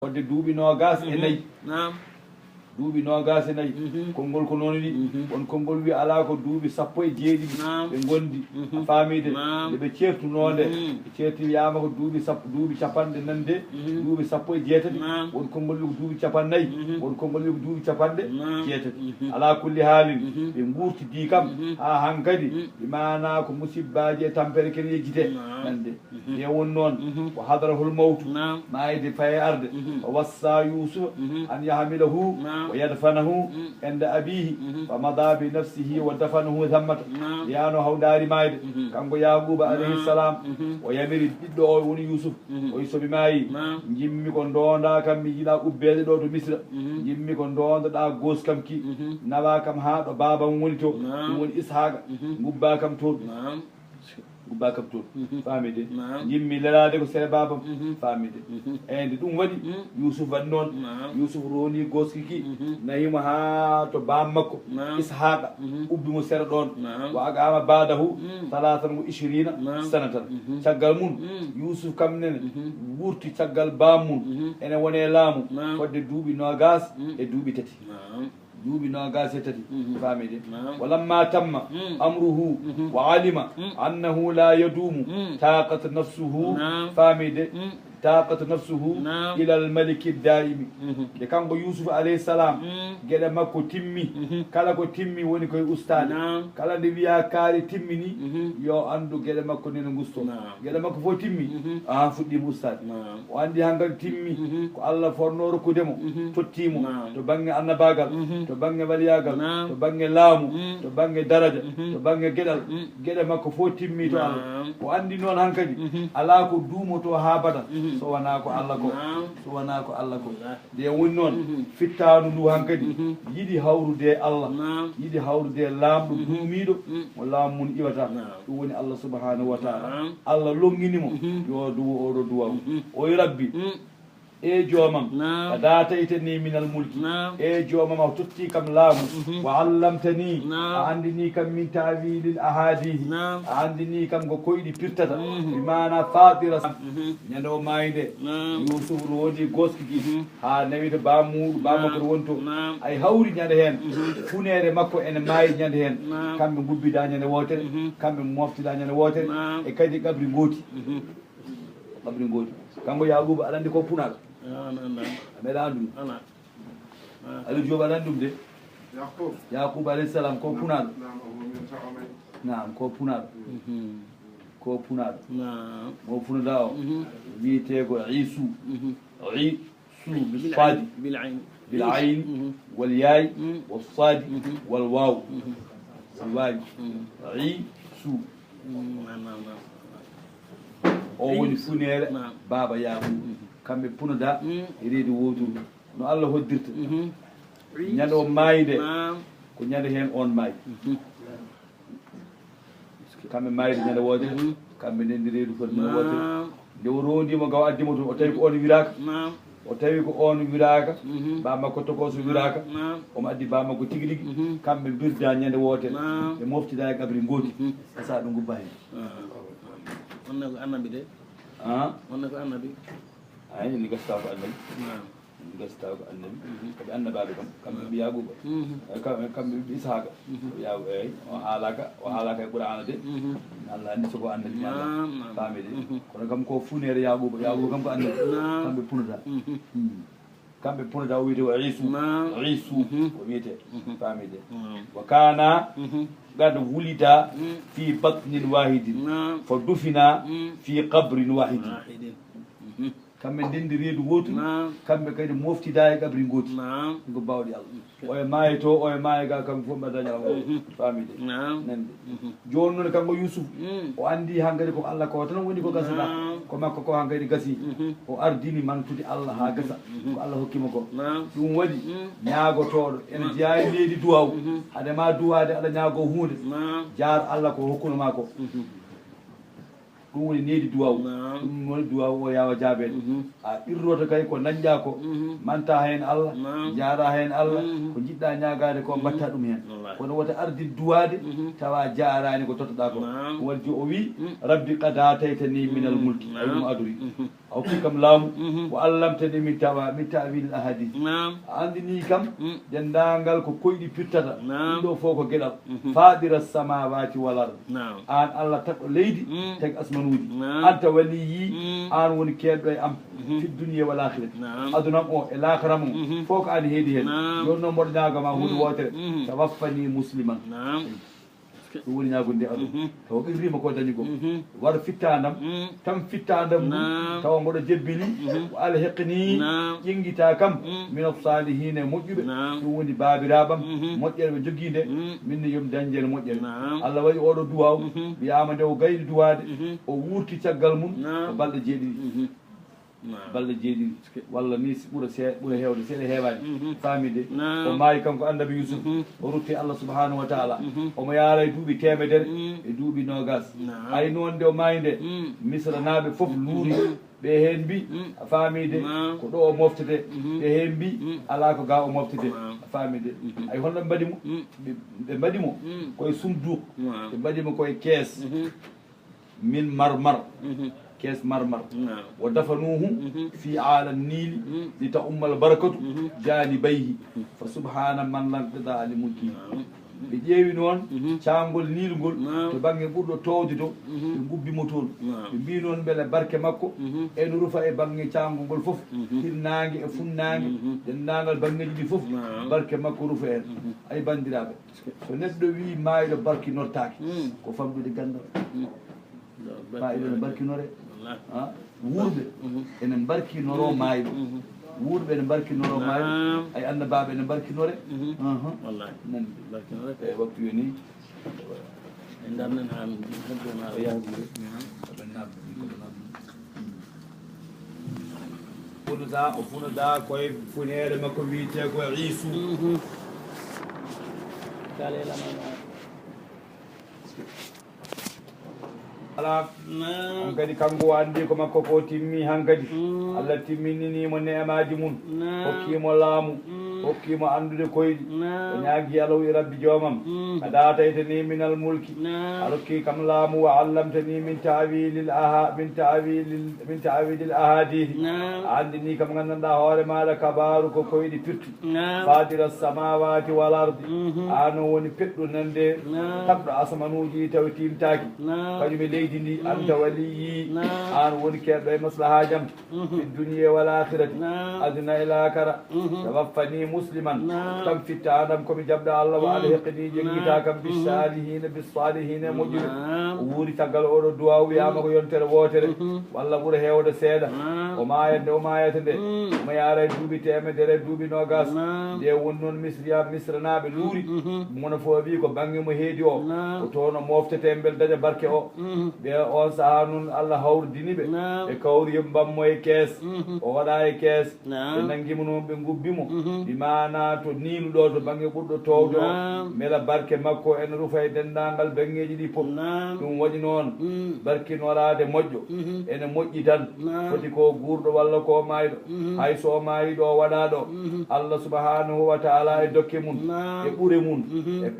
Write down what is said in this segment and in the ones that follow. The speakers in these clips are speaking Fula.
wadde duuɓi nogas e nayyi nam duuɓi nogas e nayyi konngol ko noon ni won konngol wi ala ko duuɓi 17 ɓe gondi a faamide nde ɓe certunode ɓe certiyama ko duuɓi capanɗe nande duuɓi 18 won konngol wi ko duuɓi 40 won konngol wi ko duuɓi 18 ala kulli haalin ɓe gurtidi kam ha hankkadi ɓe mana ko musibbaji e tampere ken yejjite nande e won noon ko hadarahul mawtu mayde faye arde o wassa yusufa an yahmilahu wa yadfanahu inde abihi fa mada bi nafsihi wa dafanahu thammata yano hawdari mayde kanko yaquba alayhi salam o yamiri ɓiɗɗo o woni yusuf o soɓi maayi jimmi ko ndonda kam mi yiiɗa ubbede ɗo to misra jimmi ko ndondoɗa gos kam ki nawa kam ha ɗo babam woni to ɗum woni ishaqa gubba kam toon gubba kam toon famide jimmi lelade ko sere babam famide eyde ɗum waɗi yusuf waɗi noon yusuf roni goskiki nayimo ha to bam makko ishaqa ubbimo sere ɗon wa aqama badahu 23 sanatan caggal mum yusuf kam nene wurti caggal bam mum ene wone laamu fodde duuɓi nogas e duuɓi tati duuɓi nogas e tati famide walamma tamma amruhu wa alima annahu la yadumu taqat nafsuhu famide taqat nafsuhu ila almaliki daimi de kanko yusuf alayhi salam gueɗe makko timmi kala ko timmi woni koye ustade kala nde wiya kaari timmini yo andu gueɗe makko nene gusto gueɗe makko fof timmi a fuɗɗima ustade o andi hankkadi timmi ko allah fonno rokkudemo tottimo to banggue annabagal to banggue waliyagal to banggue laamu to banggue daraja to banggue gueɗal gueɗe makko fof timmi to allah o andi noon hankkadi ala ko duumoto ha badan so wona ko allah ko so wona ko allah ko de woni noon fittanu ndu hankkadi yiɗi hawrude allah yiɗi hawrude laamɗo duumiɗo mo laamu mum iwata ɗum woni allah subhanahu wa taala allah longinimo yo duwo oɗo duwaw oy rabbi e joomam a dataytani minal mulki e joomam a totti kam laamu wa allamtani a andini kam min tawilil ahadihi a andini kam ko koyɗi pirtata mi mana fatira ñande o mayde yusuf roodi goskiki ha nawita bamuɗo bamakko wonto ay hawri ñande hen funere makko ene maayi ñande hen kamɓe gubbida ñande wotere kamɓe moftida ñande wotere e kadi qabri gooti qabri gooti kanko yaquba aɗa andi ko punaɗo ameɗa andum aliou Diop aɗa andum de yaquba alayhi salam ko punaɗo nam ko punaɗo ko punaɗo mo funada o wiyete ko isu بالصاد بالعين والياء والصاد والواو الواو عيسو o woni funere baba yaquba kamɓe punoda e reedi woduru no allah hoddirta ñande o maayide ko ñande hen on maayi kamɓe maayide ñande wotere kamɓe ndendi reedu foti ñande wotere nde o rondima gaw addima toon o tawi ko on wiraka o tawi ko on wiraka bamakko tokoso wiraka omo addi bamakko tigui rigui kamɓe birda ñande wotere ɓe moftida e gabri gooti asa ɗum gubba hen wonne ko annabi de wonne ko annabi ayni ni gasta ko annabi ni gasta ko annabi kadi annabaɓe kam kamɓe ɓe yaquba kamɓe ɓe ishaqa yaaqu eyyi o haalaka e qur'ana de allah andi soko annabi ñalla famide kono kam ko funere yaquba kam ko annabi kamɓe punata kamɓe punata o wiyete o isu o wiyete famide wa kana قد ولد في بطن واحد فدفن في قبر واحد kamɓe ndendi reedu gotu kamɓe kadi moftida e qabri gooti ko bawɗi allah oye maaye to oye maaye ga kamɓe fof mbaɗa ñalawma famide nande joni noon kanko yusuf o andi hankkadi ko allah ko tan woni ko gasata ko makko ko hankkadi gasi o ardini mantude allah ha gasa ko allah hokkima ko ɗum waɗi ñaagotoɗo ene jeeya e leydi duwaw haadema duwade aɗa ñaago hunde jaar allah ko hokkunoma ko ɗum woni needi duwaw ɗum woni duwaw o yawa jaabede a ɓirroto kay ko dañƴa ko manta hen allah jaara hen allah ko jiɗɗa ñagade ko mbatta ɗum hen kono wota ardi duwade tawa jarani ko tottoɗa ko ɗum waɗi o wi rabbi qad ataytani minal mulki ay ɗum adori a hokki kam laamu o allamtani min tawil ahadith andini kam dendagal ko koyɗi pittata ɗum ɗo fof ko gueɗal fadira samawati wal ard an Allah tagɗo leydi tagi asmanuji anta waliyi an woni keɗɗo e am fi dunia wal akhirati adunam o e lakaram o fof ko an heedi hen yon noon mboɗo ñagama hunde wotere tawaffani musliman ɗum woni ñagonde aɗum taw ɓirrima ko dañi ko waɗa fittandam tan fittandam ɗum tawa mboɗo jebbini ko Allah heqini ƴenguita kam min salihina e moƴƴuɓe ɗum woni babiraɓam moƴƴere ɓe jogui nde minne yomi dañjele moƴƴere Allah waɗi oɗo duwaw wiyama nde o gayni duwade o wurti caggal mum ko balɗe jeeɗiɗi balɗe jeeɗiɗi walla ni ɓuura hewde seeɗa heewani famide o maayi kanko annabi Yusuf o rutti Allah subhanahu wa taala omo yaara e duuɓi temedere e duuɓi nogas hay noon nde o maayi nde misra naaɓe foof luuri ɓe heen mbi a famide ko ɗo o moftete ɓe heen mbi ala ko ga o moftete a famide ay holno ɓe mbaɗimo ɓe mbaɗimo koye sumduk ɓe mbaɗimo koye kees min marmar كيس مرمر ودفنوه في عالم النيل لتأم البركة جانبيه فسبحان من لم تدع لملكه ɓe ƴeewi noon caangol niilgol to baŋnge ɓurɗo towde to ɓe ngubbimo toon ɓe mbi noon beele barke makko eno rufa e baŋnge caangol ngol fof hirnaange e funnaange denndaangal baŋngeji ɗi fof barke makko rufa en ay banndiraaɓe so neɗɗo wii maayiɗo barkinortaake ko famɗude gandal maayiɗo ne barkinore wuurɓe ene barkinoro maayiɗo wuurɓe ene barkinoro maayiɗo ay annabaɓe ene barkinore nan e waktu yoni en darnen han yahude funuda o funuda koye funere makko wiyete ko isu ala on kadi kanko andi ko makko ko timmi hankadi Allah timmininimo ne'amaji mum hokkimo laamu hokkimo andude koyɗi o ñaagui alaw e rabbi joomam ada taytani minal mulki a rokki kam laamu wa allamtani min ta'wilil ahadithi a andini kam gandanɗa hoore maɗa kabaru ko koyɗi pirtu fadira samawati wal ardi ano woni peɗɗo nande tabɗo asamanuji taw timtaki kañum e leydi ndi anta waliyi an woni keɗɗo e maslahajam fi dunia wal akhirati aduna e lakara tawaffani musliman tan fitta anam komi jabɗo Allah wa alhiqni jengguita kam bisalihina e moƴƴuɓe o wuuri caggal oɗo duwa wiyama ko yontere wotere walla ɓuura hewde seeɗa o mayande o mayata nde omo yaara e duuɓi temedere duuɓi nogas nde woni noon misra naɓe luuri mono fo wi ko banggue mo heedi o ko toon o moftete bel daña barke o ɓe on saaha noon Allah hawrdini ɓe ɓe kawri yo mbammo e kees o waɗa e kees ɓe nanguimo noon ɓe gubbimo mana to niiluɗo to banggue ɓurɗo towde o beela barke makko ene rufa e dendagal bangeji ɗi fof ɗum waɗi noon barkinorade moƴƴo ene moƴƴi tan foti ko guurɗo walla ko mayɗo hay so mayiɗo o waɗa ɗo Allah subhanahu wa taala e dokke mum e ɓuure mum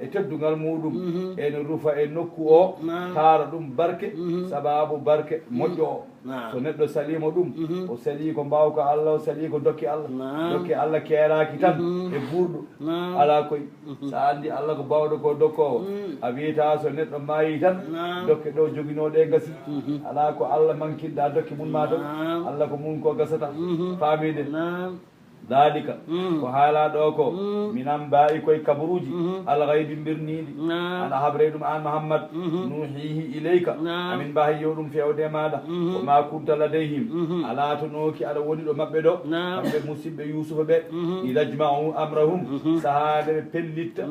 e teddugal muɗum ene rufa e nokku o taara ɗum barke sababu barke moƴƴo o so neɗɗo salimo ɗum o sali ko mbawko Allah o sali ko dokke Allah keeraki tan e ɓurɗo ala koye sa andi Allah ko bawɗo ko dokkowo a wiyata so neɗɗo maayi tan dokke ɗo joguinoɗe gasi ala ko Allah mankinɗa dokke mum ma tan Allah ko mum ko gasata famide dalika ko haalaɗo ko minan mbawi koye kabaruji algaybi mbirniɗi ana habre ɗum an Muhammad nuhihi ilayka amin mbawi yo ɗum fewde maɗa ko ma kunta ladayhim ala to nooki aɗa woni ɗo mabɓe ɗo kamɓe musidɓe Yusufa ɓe idajma'u amrahum sahade ɓe pellitta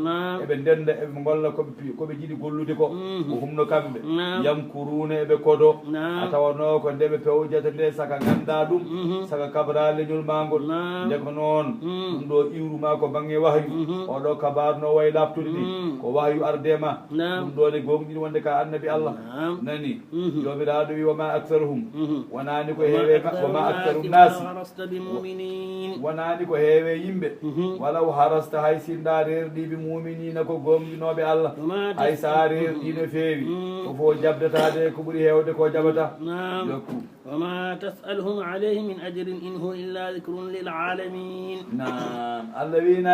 eɓe ndenda eɓe golla koɓe jiiɗi gollude ko ko humno kamɓe yamkuruna eɓe kodo a tawano ko nde ɓe pewjata nde saka ganda ɗum saka kabra leñol magol ko noon ɗum ɗo iwruma ko bange wahyu oɗo kabar no way laftude ni ko wahyu ardema ɗum ɗo ne gonɗini wonde ka annabi Allah nani jomiraɗo wi wama actaruhum wonani ko heewe wama actarum nasi wonani ko heewe yimɓe walaw harasta hay sinda rerɗiɓe muminina ko gonɗinoɓe Allah hay sa rerɗino feewi ko fo jabdatade ko ɓuuri hewde ko jaɓata yokku وما تسألهم عليه من أجر إن هو إلا ذكر للعالمين نعم الذين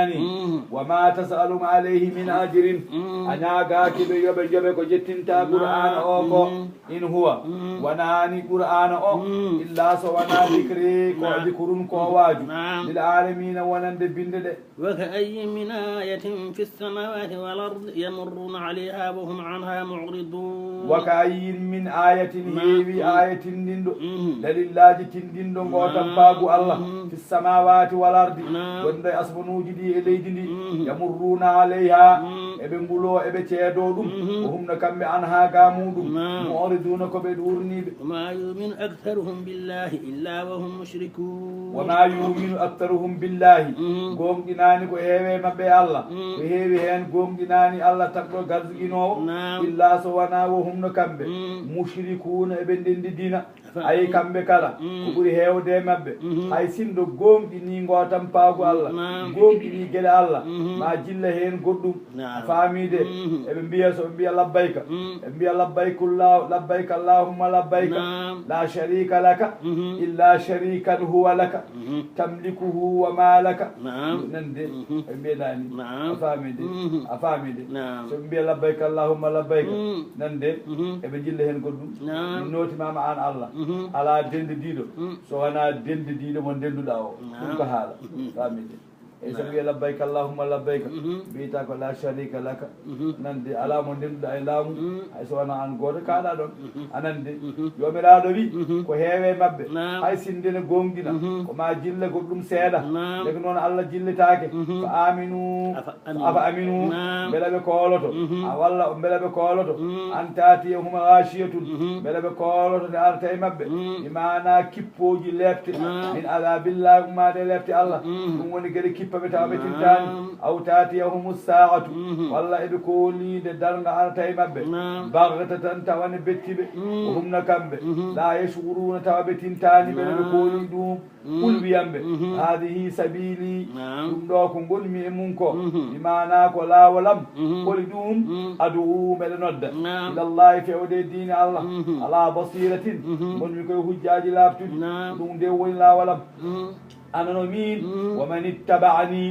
وما تسألهم عليه من أجر أنا قاكب يوبي كو جتنتا قرآن أوكو إن هو وناني قرآن أو إلا سوانا ذكري كو ذكر كو واجو للعالمين ونند بند وكأي من آية في السماوات والأرض يمرون عليها وهم عنها معرضون وكأي من آية هي آية نندو dalillaji tindinɗo gotan paagu Allah fi samawati wal ardi wonde asmanuji ɗi e leydi ndi yamurruna alayha eɓe ngulo eɓe ceedo ɗum o humno kamɓe an ha ga muɗum mu'riduna koɓe ɗurniɓe wama yuminu aktharuhum billahi illa wa hum mushrikun wama yuminu aktharuhum billahi gonɗinani ko heewe mabɓe Allah ko heewi hen gonɗinani Allah takɗo garsuguinowo illa so wona wo humno kamɓe mushrikuna eɓe ndendi dina ay kamɓe kala ko ɓuuri heewde mabɓe hay sindo gonɗini gotan paagu Allah gonɗini gueɗe Allah ma jilla hen goɗɗum faamide eɓe mbiya soɓe mbiya labbayka eɓe mbiya labbayka allahumma labbayka la sharika laka illa sharikan huwa laka tamlikuhu wa ma laka nande eɓe mbiyani a faamide soɓe mbiya labbayka allahumma labbayka nande eɓe jilla hen goɗɗum min notimama an Allah ala dendidiɗo so wona dendidiɗo mo denduɗa o ɗum ko haala famide e so wiya labbayka allahumma labbayka mbiyata ko la sharika laka nande ala mo denduɗa e laamu hay so wona an goto kaɗa ɗon anande jomiraɗo wi ko heewe mabɓe hay sindene gonɗina ko ma jilla goɗɗum seeɗa deke noon Allah jillitake ko aminu afa aminu beele ɓe kooloto a walla beele ɓe kooloto an taati e huma wasiyatun beele ɓe kooloto nde arta e mabɓe imana kippoji lefte min azabillahi ummade lefte Allah ɗum woni gueɗe kippaɓe tawa ɓe tintani aw taati yahumu saatu walla eɓe kolide darga arta e mabɓe bagata tan tawane bettiɓe o humna kamɓe la yashuruna tawa ɓe tintani ɓeɗe ɓe koli ɗum ɓulwiyamɓe hadihi sabili ɗum ɗo ko gonmi e mum ko imana ko lawalam koli ɗum adu mbeɗe nodda ilallahi fewde dine Allah ala basiratin gonmi koye hujjaji labtude ɗum nde woni lawalam anano min waman ittaba'ani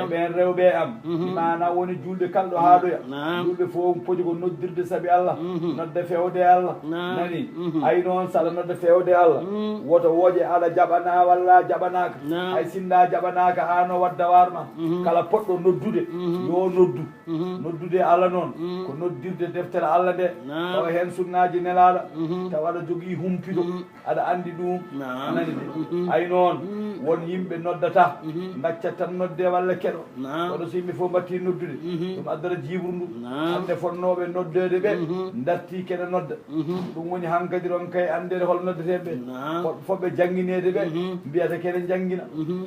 e ɓen rewɓe am imana woni julɓe kalɗo haɗoya julɓe fof poji ko noddirde saabi Allah nodde fewde Allah nani ay noon saɗa nodde fewde Allah woto wooƴe aɗa jaɓana walla jaɓanaka hay sinda jaɓanaka ha no wadda warma kala poɗɗo noddude yo noddu noddude Allah noon ko noddirde deftere Allah nde tawa hen sunnaji nelaɗa tawa aɗa jogui humpido aɗa andi ɗum nani de ay noon won yimɓe noddata gaccat tan nodde walla keɗo oɗo so yimɓe fof mbatti noddude ɗum addata jibru ndu hande fonnoɓe noddede ɓe darti keɗe nodda ɗum woni hankkadi ron kay andede hol noddeteɓe foɓɓe jangguinede ɓe mbiyata keɗe jangguina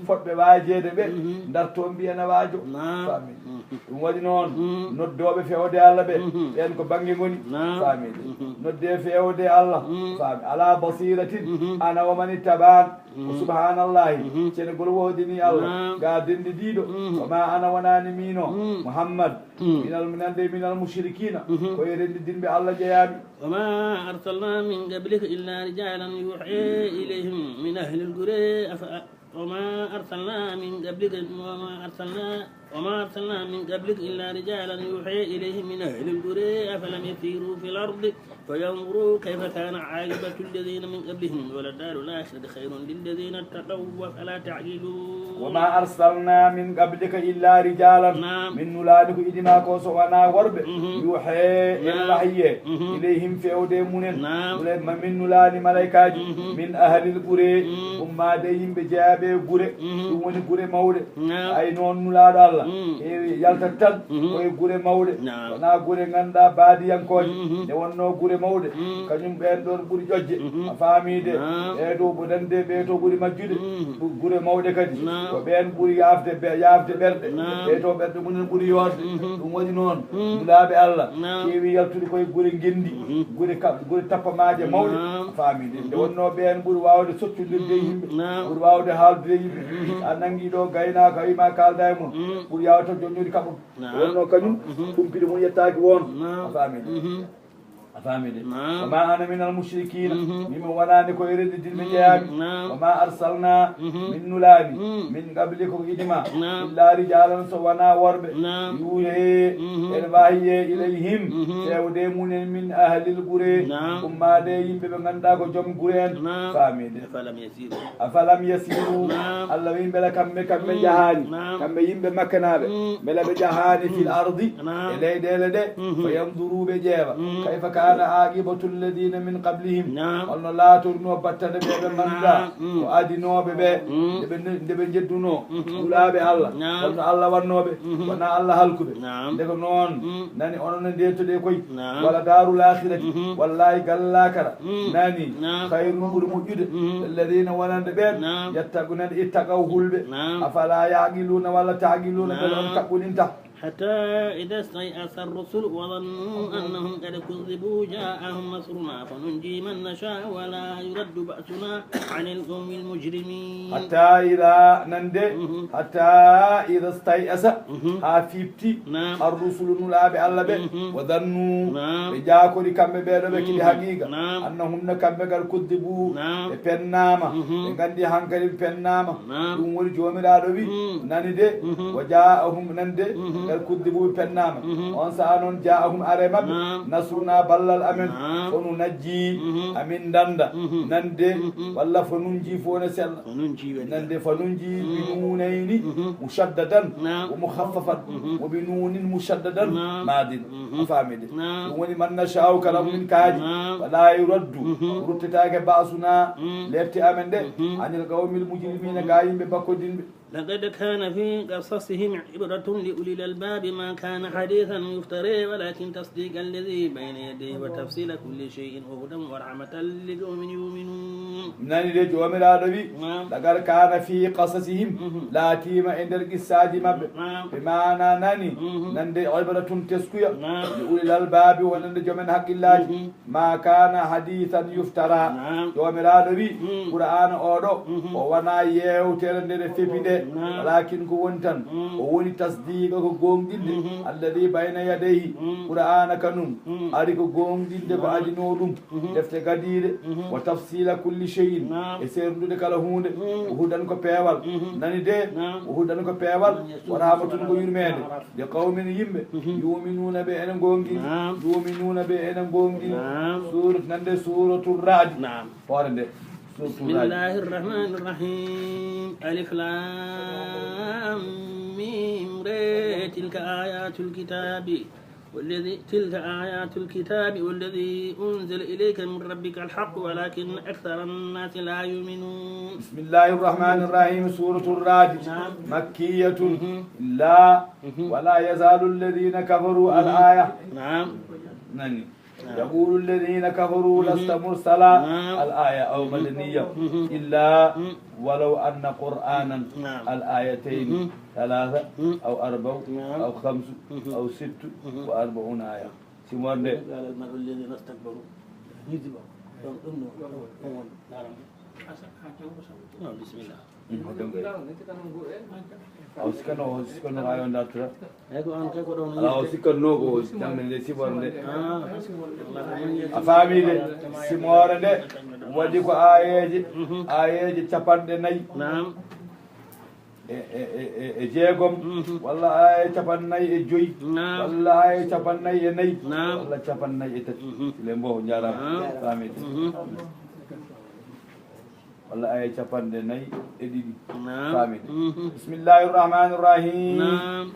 foɗɓe waajede ɓe darto mbiyana waajo fami ɗum waɗi noon noddoɓe fewde Allah ɓe ɓen ko banggue goni famide nodde fewde Allah fami ala basiratin ana waman ittaban ko subhanallahi cene gol wodini Allah ga dendidiɗo wama ana wonani mino Muhammad minande minal mushrikina koye rendidinɓe Allah jeeyami وما أرسلنا من قبلك إلا رجالا يوحي إليهم من أهل القرى وما أرسلنا من قبلك وما أرسلنا من قبلك إلا رجالا يوحي إليهم من أهل القرى أفلم يسيروا في الأرض فينظروا كيف كان عاقبة الذين من قبلهم وللدار الآخرة خير للذين اتقوا أفلا تعقلون وما أرسلنا من قبلك إلا رجالا من نولادك إدنا كوسو وانا ورب يوحي إلى الوحي إليهم في أودي منن من نولاد ملايكاج من أهل القرى وما ديهم بجابه قرى ومن قرى مولى أي نون نولاد الله yaltattan koye gure mawɗe wona gure ganduɗa baadiyankoje nde wonno gure mawɗe kañum ɓen ɗon ɓuuri ƴoƴje a faamide ɓeeɗo ɓodande ɓeeto ɓuuri majjude gure mawɗe kadi ko ɓen ɓuuri yafde ɓerɗe ɓe to ɓerɗe munen ɓuuri yorde ɗum waɗi noon nulaaɓe Allah keewi yaltude koye gure gendi gure tappamaje mawɗe faamide nde wonno ɓen ɓuuri wawde soccodirde e yimɓe ɓuuri wawde haaldude e yimɓe a nangi ɗo gaynaka wima kalda e mum ɓuuri yawata joññude kaɓum wonno kañum tumpiɗe mum yettaki won a faamide famide wama ana min almushrikina mimo wonani koye reddidinɓe jeeyami wama arsalna min nulani min qabli ko idima illa rijalan so wona worɓe yuuye ene wahiye ilayhim fewde munen min ahlil gure ummade yimɓe ɓe ganduɗa ko joom gure en famide afalam yasiru allah wi beele kamɓe jahani kamɓe yimɓe makkanaɓe beele ɓe jahani fil ardi e leyɗele ɗe fa yanduruɓe ƴeewa kayfa kana aqibatu alladina min qablihim holno laatorno battane ɓe ɓe ganduɗa ko adinoɓe ɓe nde ɓe jedduno ɗulaɓe Allah holno Allah wannoɓe wona Allah halkuɓe ndeko noon nani onono ndetoɗe koy walla darul akhirati wallahi gallakara nani hayrum ɓuuri moƴƴude alladina wonande ɓen yettagunen ittaqaw hulɓe afala yaqiluna walla taqiluna ɓe on kaɓɓuninta حتى إذا استيأس الرسل وظنوا أنهم قد كذبوا جاءهم نصرنا فننجي من نشاء ولا يرد بأسنا عن القوم المجرمين حتى إذا استيأس هافيبتي الرسل نلابي الله به وظنوا بجاكو كم بيرو بكي حقيقة أنهم كم قد كذبوا بپنامة غاندي هانكري بپنامة دون جومي رادوبي ناندي وجاءهم ناندي الكذبوا بپنامة on sa non jaahum are mabbe nasruna ballal amen fonu najji amin danda nande walla fonunji fona sella nande fonunji binunayni mushaddadan wa mukhaffafan wa binunin mushaddadan madin famide woni man nashau kala min kaaji wala yuraddu ruttitaake basuna lefti amen de anil qawmil mujrimina gayimbe bakkodinbe لقد كان في قصصهم عبرة لأولي الألباب ما كان حديثا يفترى ولكن تصديق الذي بين يديه وتفصيل كل شيء وهدى ورحمة لقوم يؤمنون. ناني دي جوامر عربي لقد كان في قصصهم لا تيم عند القصاد مب بمعنى ناني نندي عبرة تسكية لأولي الألباب ونند جوامر حق الله ما كان حديثا يفترى جوامر عربي قرآن أورو ووانا يهو ترندر في بده ولكن كونتن ووني تصديق ko gomdinde alladhi bayna yadayhi qur'ana kanum ari ko gomdinde ko adino dum defte gadire wa tafsila kulli shay'in e serdude kala hunde hudan ko peewal nani de hudan ko peewal wa rahmatun ko yurmede de qawmin yimbe yu'minuna be enen gongi yu'minuna be enen gongi surat nande suratul ra'd forende بسم الله الرحمن الرحيم ألف لام ميم تلك آيات الكتاب والذي أنزل إليك من ربك الحق ولكن أكثر الناس لا يؤمنون. بسم الله الرحمن الرحيم سورة الرعد مكية لا ولا يزال الذين كفروا الآية نني يقول الذين كفروا لست مرسلا الآية أو مدنية إلا ولو أن قرآنا الآيتين 3 أو 4 أو 5 أو 46 آية سيمون دي قال المرء الذين استكبروا بسم الله aw sikkanno ayo dartata ala o sikkanno ko jamde nde sibornde a faamide simore nde waɗi ko ayeje capanɗe 4 e jeegom walla aye 45 walla aye 44 walla 53 sile mbo jarama faamide walla aya 42 famide bismillahir rahmanir rahim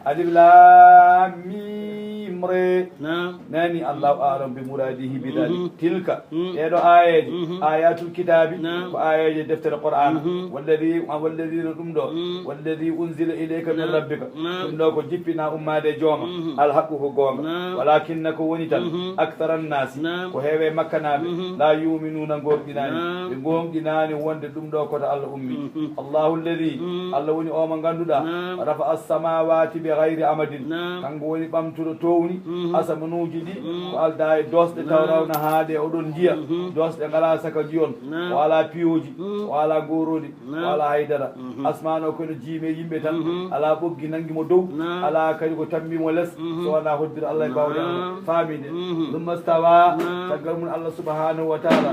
alif lam mim timre نعم nani allahu alam bi muradihi bi dalik tilka ɗeɗo ayeje ayatul kitabi ko ayeje deftere qur'ana walladina ɗum ɗo walladi unzila ilayka min rabbika ɗum ɗo ko jippina ummade jooma alhaqqu ko goonga walakinna ko woni tan actara nnasi ko heewe makkanaɓe la yuminuna gonɗinani ɓe gonɗinani wonde ɗum ɗo koto allah ummi allahu alladi allah woni o mo ganduɗa rafa assamawati bi gayri amadin kanko woni ɓamtuɗo towni asamanuji ɗi ko alda e dosɗe taw rawna haade oɗon jiya dosɗe ngala saka jiyon o ala piyoji o ala gorodi o ala haydara asman o kono jiime yimɓe tan ala ɓoggi nanguimo dow ala kadi ko tammimo less so wona hoddira allah e bawɗe allah faamide ɗum mastawa caggal mum allah subhanahu wa taala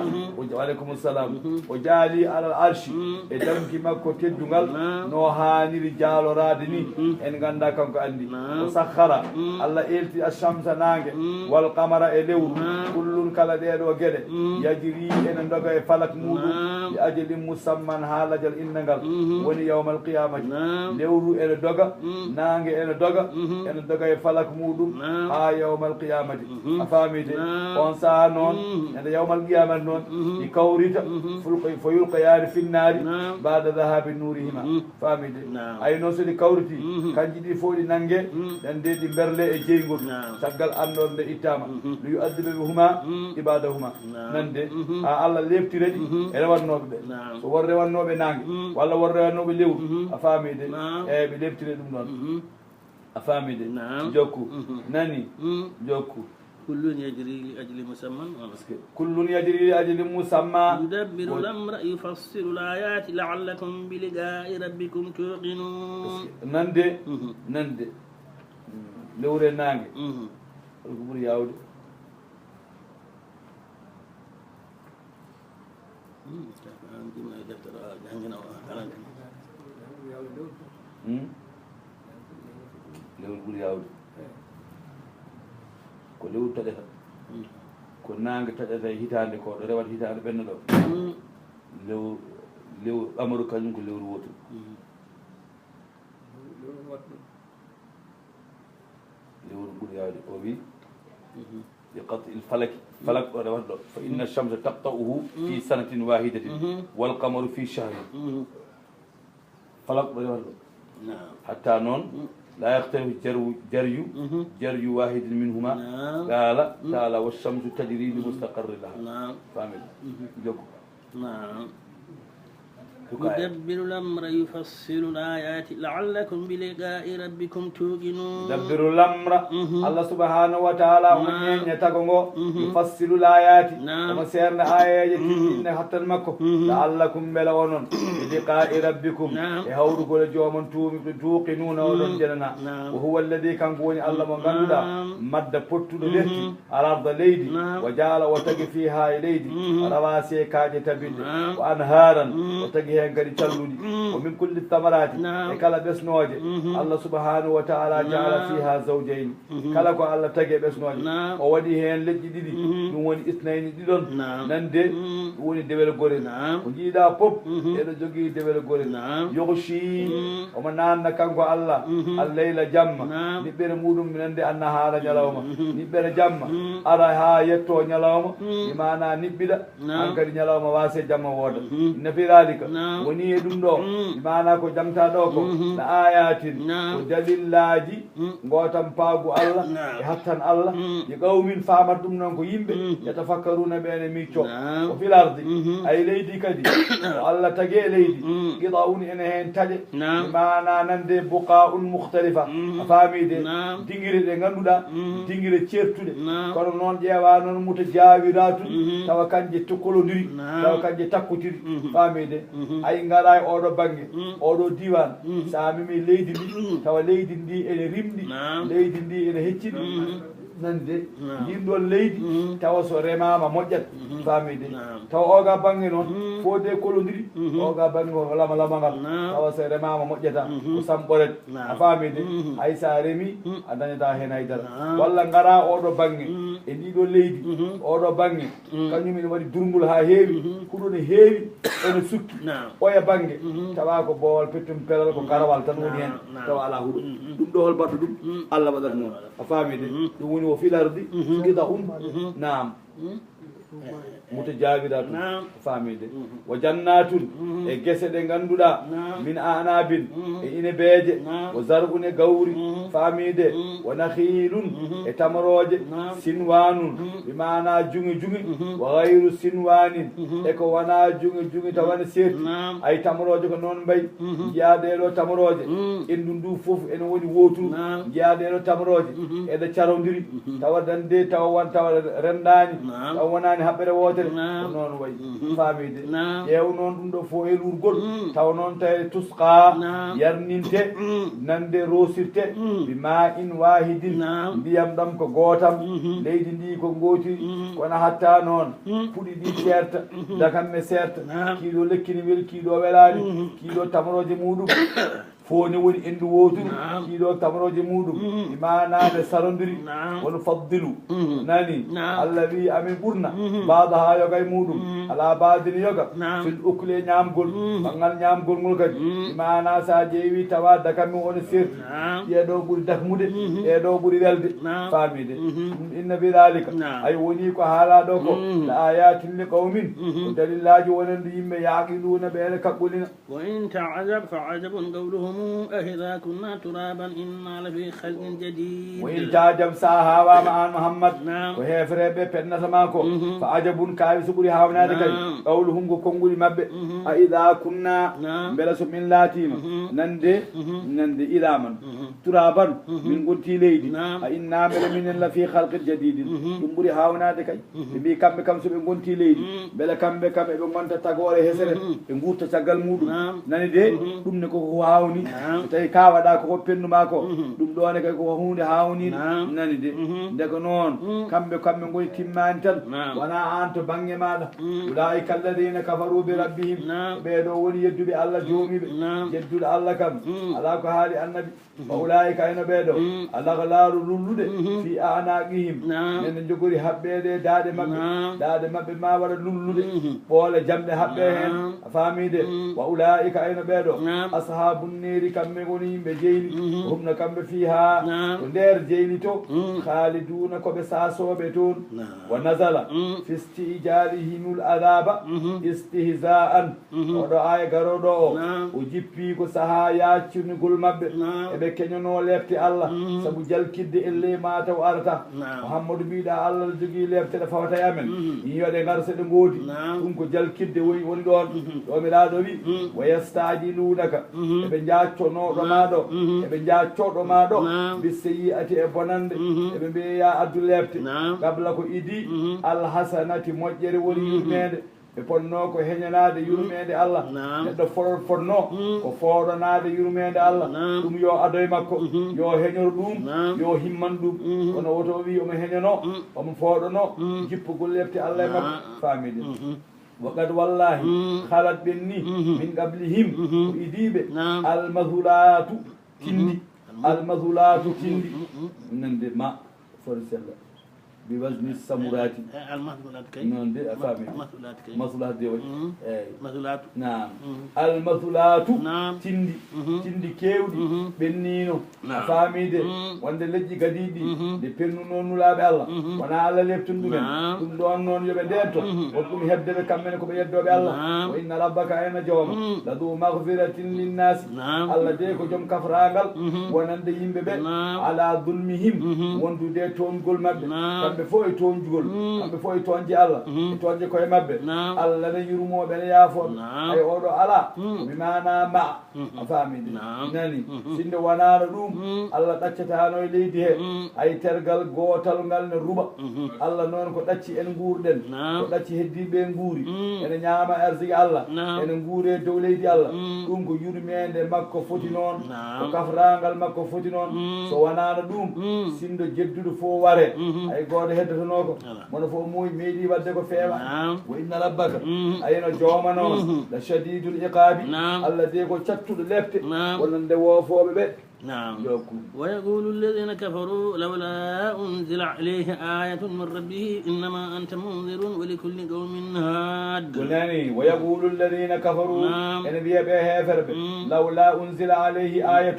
waleykum salam o jaali alal arshi e damki makko teddugal no haniri jaalorade ni en ganda kanko andi o sakhara allah elti ashamsa nangue wal qamara e lewru kullun kala ɗeɗo gueɗe yajiri ene doga e falak muɗum e ajalin musamman haalajal innagal woni yawmal qiyamati lewru ene doga nangue ene doga e falak muɗum ha yawmal qiyamati a famide on saha noon ende yawmal qiyamati noon i kawrita fo yulqayani finnari bada dahabi nurihima famide ay noon so ɗi kawriti kanji ɗi fof ɗi nangue ɗen de ɗi berle e jeygol caggal andor nde ittama no yu'addibe huma ibadahuma nande ha allah leftire ɗi e rewannoɓe ɓe so won rewannoɓe nangue walla won rewannoɓe lewru a famide eyyi ɓe leftire ɗum ɗon a famide jokku nani jokku كل يجري لأجل مسمى كل يجري لأجل مسمى يدبر الأمر يفصل الآيات لعلكم بلقاء ربكم توقنون نندي لوري نانجي الكبر ياودي lewru yawde ko lewru taƴata ko nangue taƴata hitande ko ɗo rewata hitande ɓenno ɗo lewru amaru kañum ko lewru wotu lewru ɓuuri yawde o wi بقطع الفلك فلك فإن الشمس تقطعه في سنة واحدة والقمر في شهر فلك حتى نون لا يختلف جري واحد منهما قال تعالى والشمس تجري لمستقر لها فاهم نعم يدبر الأمر يفصل الآيات لعلكم بلقاء ربكم توقنون يدبر الأمر الله سبحانه وتعالى ومن يتقنغو يفصل الآيات وما سيرنا آيات إن حتى المكو لعلكم بلغنون بلقاء ربكم يهورو كل جوم توقنون ولن جننا وهو الذي كان قوني الله من قنودا مد پتو لرتي على أرض ليدي وجعل وتقي فيها ليدي رواسي كاجة تبيد وأنهارا وتقي gadi calluɗi o min kulli thamarati e kala ɓesnoje allah subhanahu wa taala jaala fiha zawjayni kala ko allah tagi e ɓesnoje o waɗi hen leƴƴi ɗiɗi ɗum woni isnayni ɗiɗon nande ɗum woni dewel gorel ko jiiɗa pop eɗo jogui dewel gorel yohshi omo nanna kanko allah alleyla jamma niɓɓere muɗum nande anna haala ñalawma niɓɓere jamma ara ha yetto ñalawma imana niɓɓiɗa hankkadi ñalawma wase jamma wooda inna fi dhalika woni e ɗum ɗo mana ko jamta ɗo ko no ayatin ko dalillaji gotan paagu allah e hattan allah e qawmin famat ɗum noon ko yimɓe yatafakkaruna ɓene micco o fil ardi ay leydi kadi o allah tagi e leydi qita'un ene hen taƴe mana nande buqa'un mukhtalifa a famide dinguire ɗe ganduɗa dinguire certuɗe kono noon ƴeewa noon muta jawiratuɗi tawa kanje tokkolodiri tawa kanje takkotiri famide ay ngaɗa e oɗo banggue oɗo diwan sa mimi leydi ndi tawa leydi ndi ene rimɗi leydi ndi ene hecciɗi nande yimɗon leydi tawa so remama moƴƴat famide tawa oga banggue noon fode kolodiri oga banggue o lama ngal tawa so remama moƴƴata ko samɓoret a famide hay sa remi a dañata hen haydara walla gara oɗo banggue e ndiɗo leydi oɗo banggue kañum ene waɗi durgol ha heewi huɗo ne heewi ene sukki oya banggue tawa ko bowal pettum pelal ko garawal tan woni hen tawa ala huɗo ɗum ɗo hol mbaɗɗo ɗum Allah waɗata noon a famide ɗum woni o filardi gida nam muto jaabira ɗum famide wo jannatun e guese ɗe ganduɗa min anabin e inebeje wo zargun e gawri famide wo nakhilun e tamaroje sinwanun bimana jungi jungi wo gayru sinwanin e ko wona jungi jungi tawane serti ay tamaroje ko noon mbay jiyaɗeɗo tamaroje endu ndu foof ene woni woturu jiyaɗeɗo tamaroje eɗe carodiri tawa dande tawa won tawa rendani tawa wonani haɓɓere wotere noon wayi famide ƴeew noon ɗum ɗo fo e lurgol taw noon tawi tusqa yarninte nande rosirte bi ma in wahidin ndiyam ɗam ko gootam leydi ndi ko gootiri kono hatta noon puɗi ɗi serta dakamme serta kiiɗo lekkini weli kiiɗo welani kiiɗo tamaroje muɗum foni woni endu woturu kiiɗo tamaroje muɗum imanade sarodiri wono faddilu nani Allah wi amin ɓurna baada ha yoga e muɗum ala baadini yoga fil ukle ñamgol ɓangal ñamgol ngol kadi imana sa ƴeewi tawa dakami woni serti ɗeɗo ɓuuri dakmude ɗeɗo ɓuuri welde famide inna bi dalika ay woni ko haalaɗo ko la ayatin li qawmin ko dalillaji wonande yimɓe yaqiluna ɓeene kaɓɓolina wa in ta'ajab fa ajabun qawluhum أإذا كنا ترابا إنا لفي خلق جديد وإن تعجب ساها مع محمد وهي فريب بيتنا سماكو فعجب كاي سبري هاونا دكاي قولهم كونغولي مب أإذا كنا بلس من لاتيم نند إذا من ترابا من قلتي ليدي إنا من لفي خلق جديد سبري هاونا دكاي بي كم سبري قلتي ليدي بلا كم بمانتا تغوري هسر نغوتا تغال مودو نندي دum ne ko hawni tawi ka waɗa koko pennuma ko ɗum ɗone kay koko hunde hawnide nani de ndeko noon kamɓe goni timmani tan wona an to banggue maɗa ulaika alladina kafaru bi rabbihim ɓeɗo woni yedduɓe Allah joomiɓe yedduɗo Allah kam ala ko haali annabi wa ulaika eno ɓeɗo alaglaaru lullude fi anaqihim nene jogori haɓɓede daɗe mabɓe ma waɗa lullude ɓoole jamɗe haɓɓe hen a famide wa ulaika eno ɓeɗo ashabu neri kamɓe goni yimɓe jeyni humno kamɓe fiha ko nder jeyni to khaliduna koɓe sasoɓe toon wa nazala fi istijalihimul adaba istihza'an oɗo aya garoɗo o jippi ko saaha yaccirnugol mabɓe eɓe keñono lefte Allah saabu jalkidde elle mataw arata Muhammadu mbiɗa Allah ne jogui lefteɗe fawata e amen yiyoɗe garse ɗe goodi ɗum ko jalkidde woni ɗon ɗo miɗaɗo wi wa yastajilunaka eɓe jacconoɗoma ɗo eɓe jaccoɗoma ɗo biseyi'ati e bonande eɓe mbiya addu lefte gabla ko idi alhasanati moƴƴere woni yurmede ɓe ponno ko heñanade yurmede Allah neɗɗo fonno ko fooɗanade yurmede Allah ɗum yo adoye makko yo heñor ɗum yo himman ɗum kono woto wi omo heñano omo fooɗano jippugol lefte Allah e makko famide وقد والله خالد بني من قبلهم وإديبه المذولات تندي المذولات تندي نندي ما فرسل بوزن السمرات المذولات كي نندي أفهمي المذولات دي المذولات نعم المذولات تندي كيودي بنينو أفهمي دي وند لجي قديدي دي بيرنو نونو لابي الله وانا على ليبتن دومن دون دون نون يبدأتو وكم يهدد كمين كم يدو بي الله وإن ربك أين جوام لدو مغفرة للناس الله ديكو جم كفراغل ونند يمبي على ظلمهم وندو دي تون قول مبي kamɓe fof e toonjugol kamɓe fof e toonje Allah e toonje koye mabɓe Allah ne yurmoɓe ne yaafoɓe ay oɗo ala mi mana ma a faamide nani sinde wonano ɗum Allah ɗaccatano e leydi he ay tergal gotal ngal ne ruɓa Allah noon ko ɗacci en guurɗen ko ɗacci heddiɓe nguuri ene ñaama arsigi Allah ene nguure dow leydi Allah ɗum ko yurmede makko foti noon ko kafrangal makko foti noon so wonano ɗum sindo jedduɗo fof ware ay goto heddotonoko mono fof muuyi meeɗi wadde ko feewa wo inna rabbaka ayno joomano la shadidul iqabi Allah de ko cattuɗo lefte wonon nde woofoɓe ɓe نعم ويقول الذين كفروا لولا أنزل عليه آية من ربه إنما أنت منذر ولكل قوم هاد ويقول الذين كفروا إن بيا بها فرب لولا أنزل عليه آية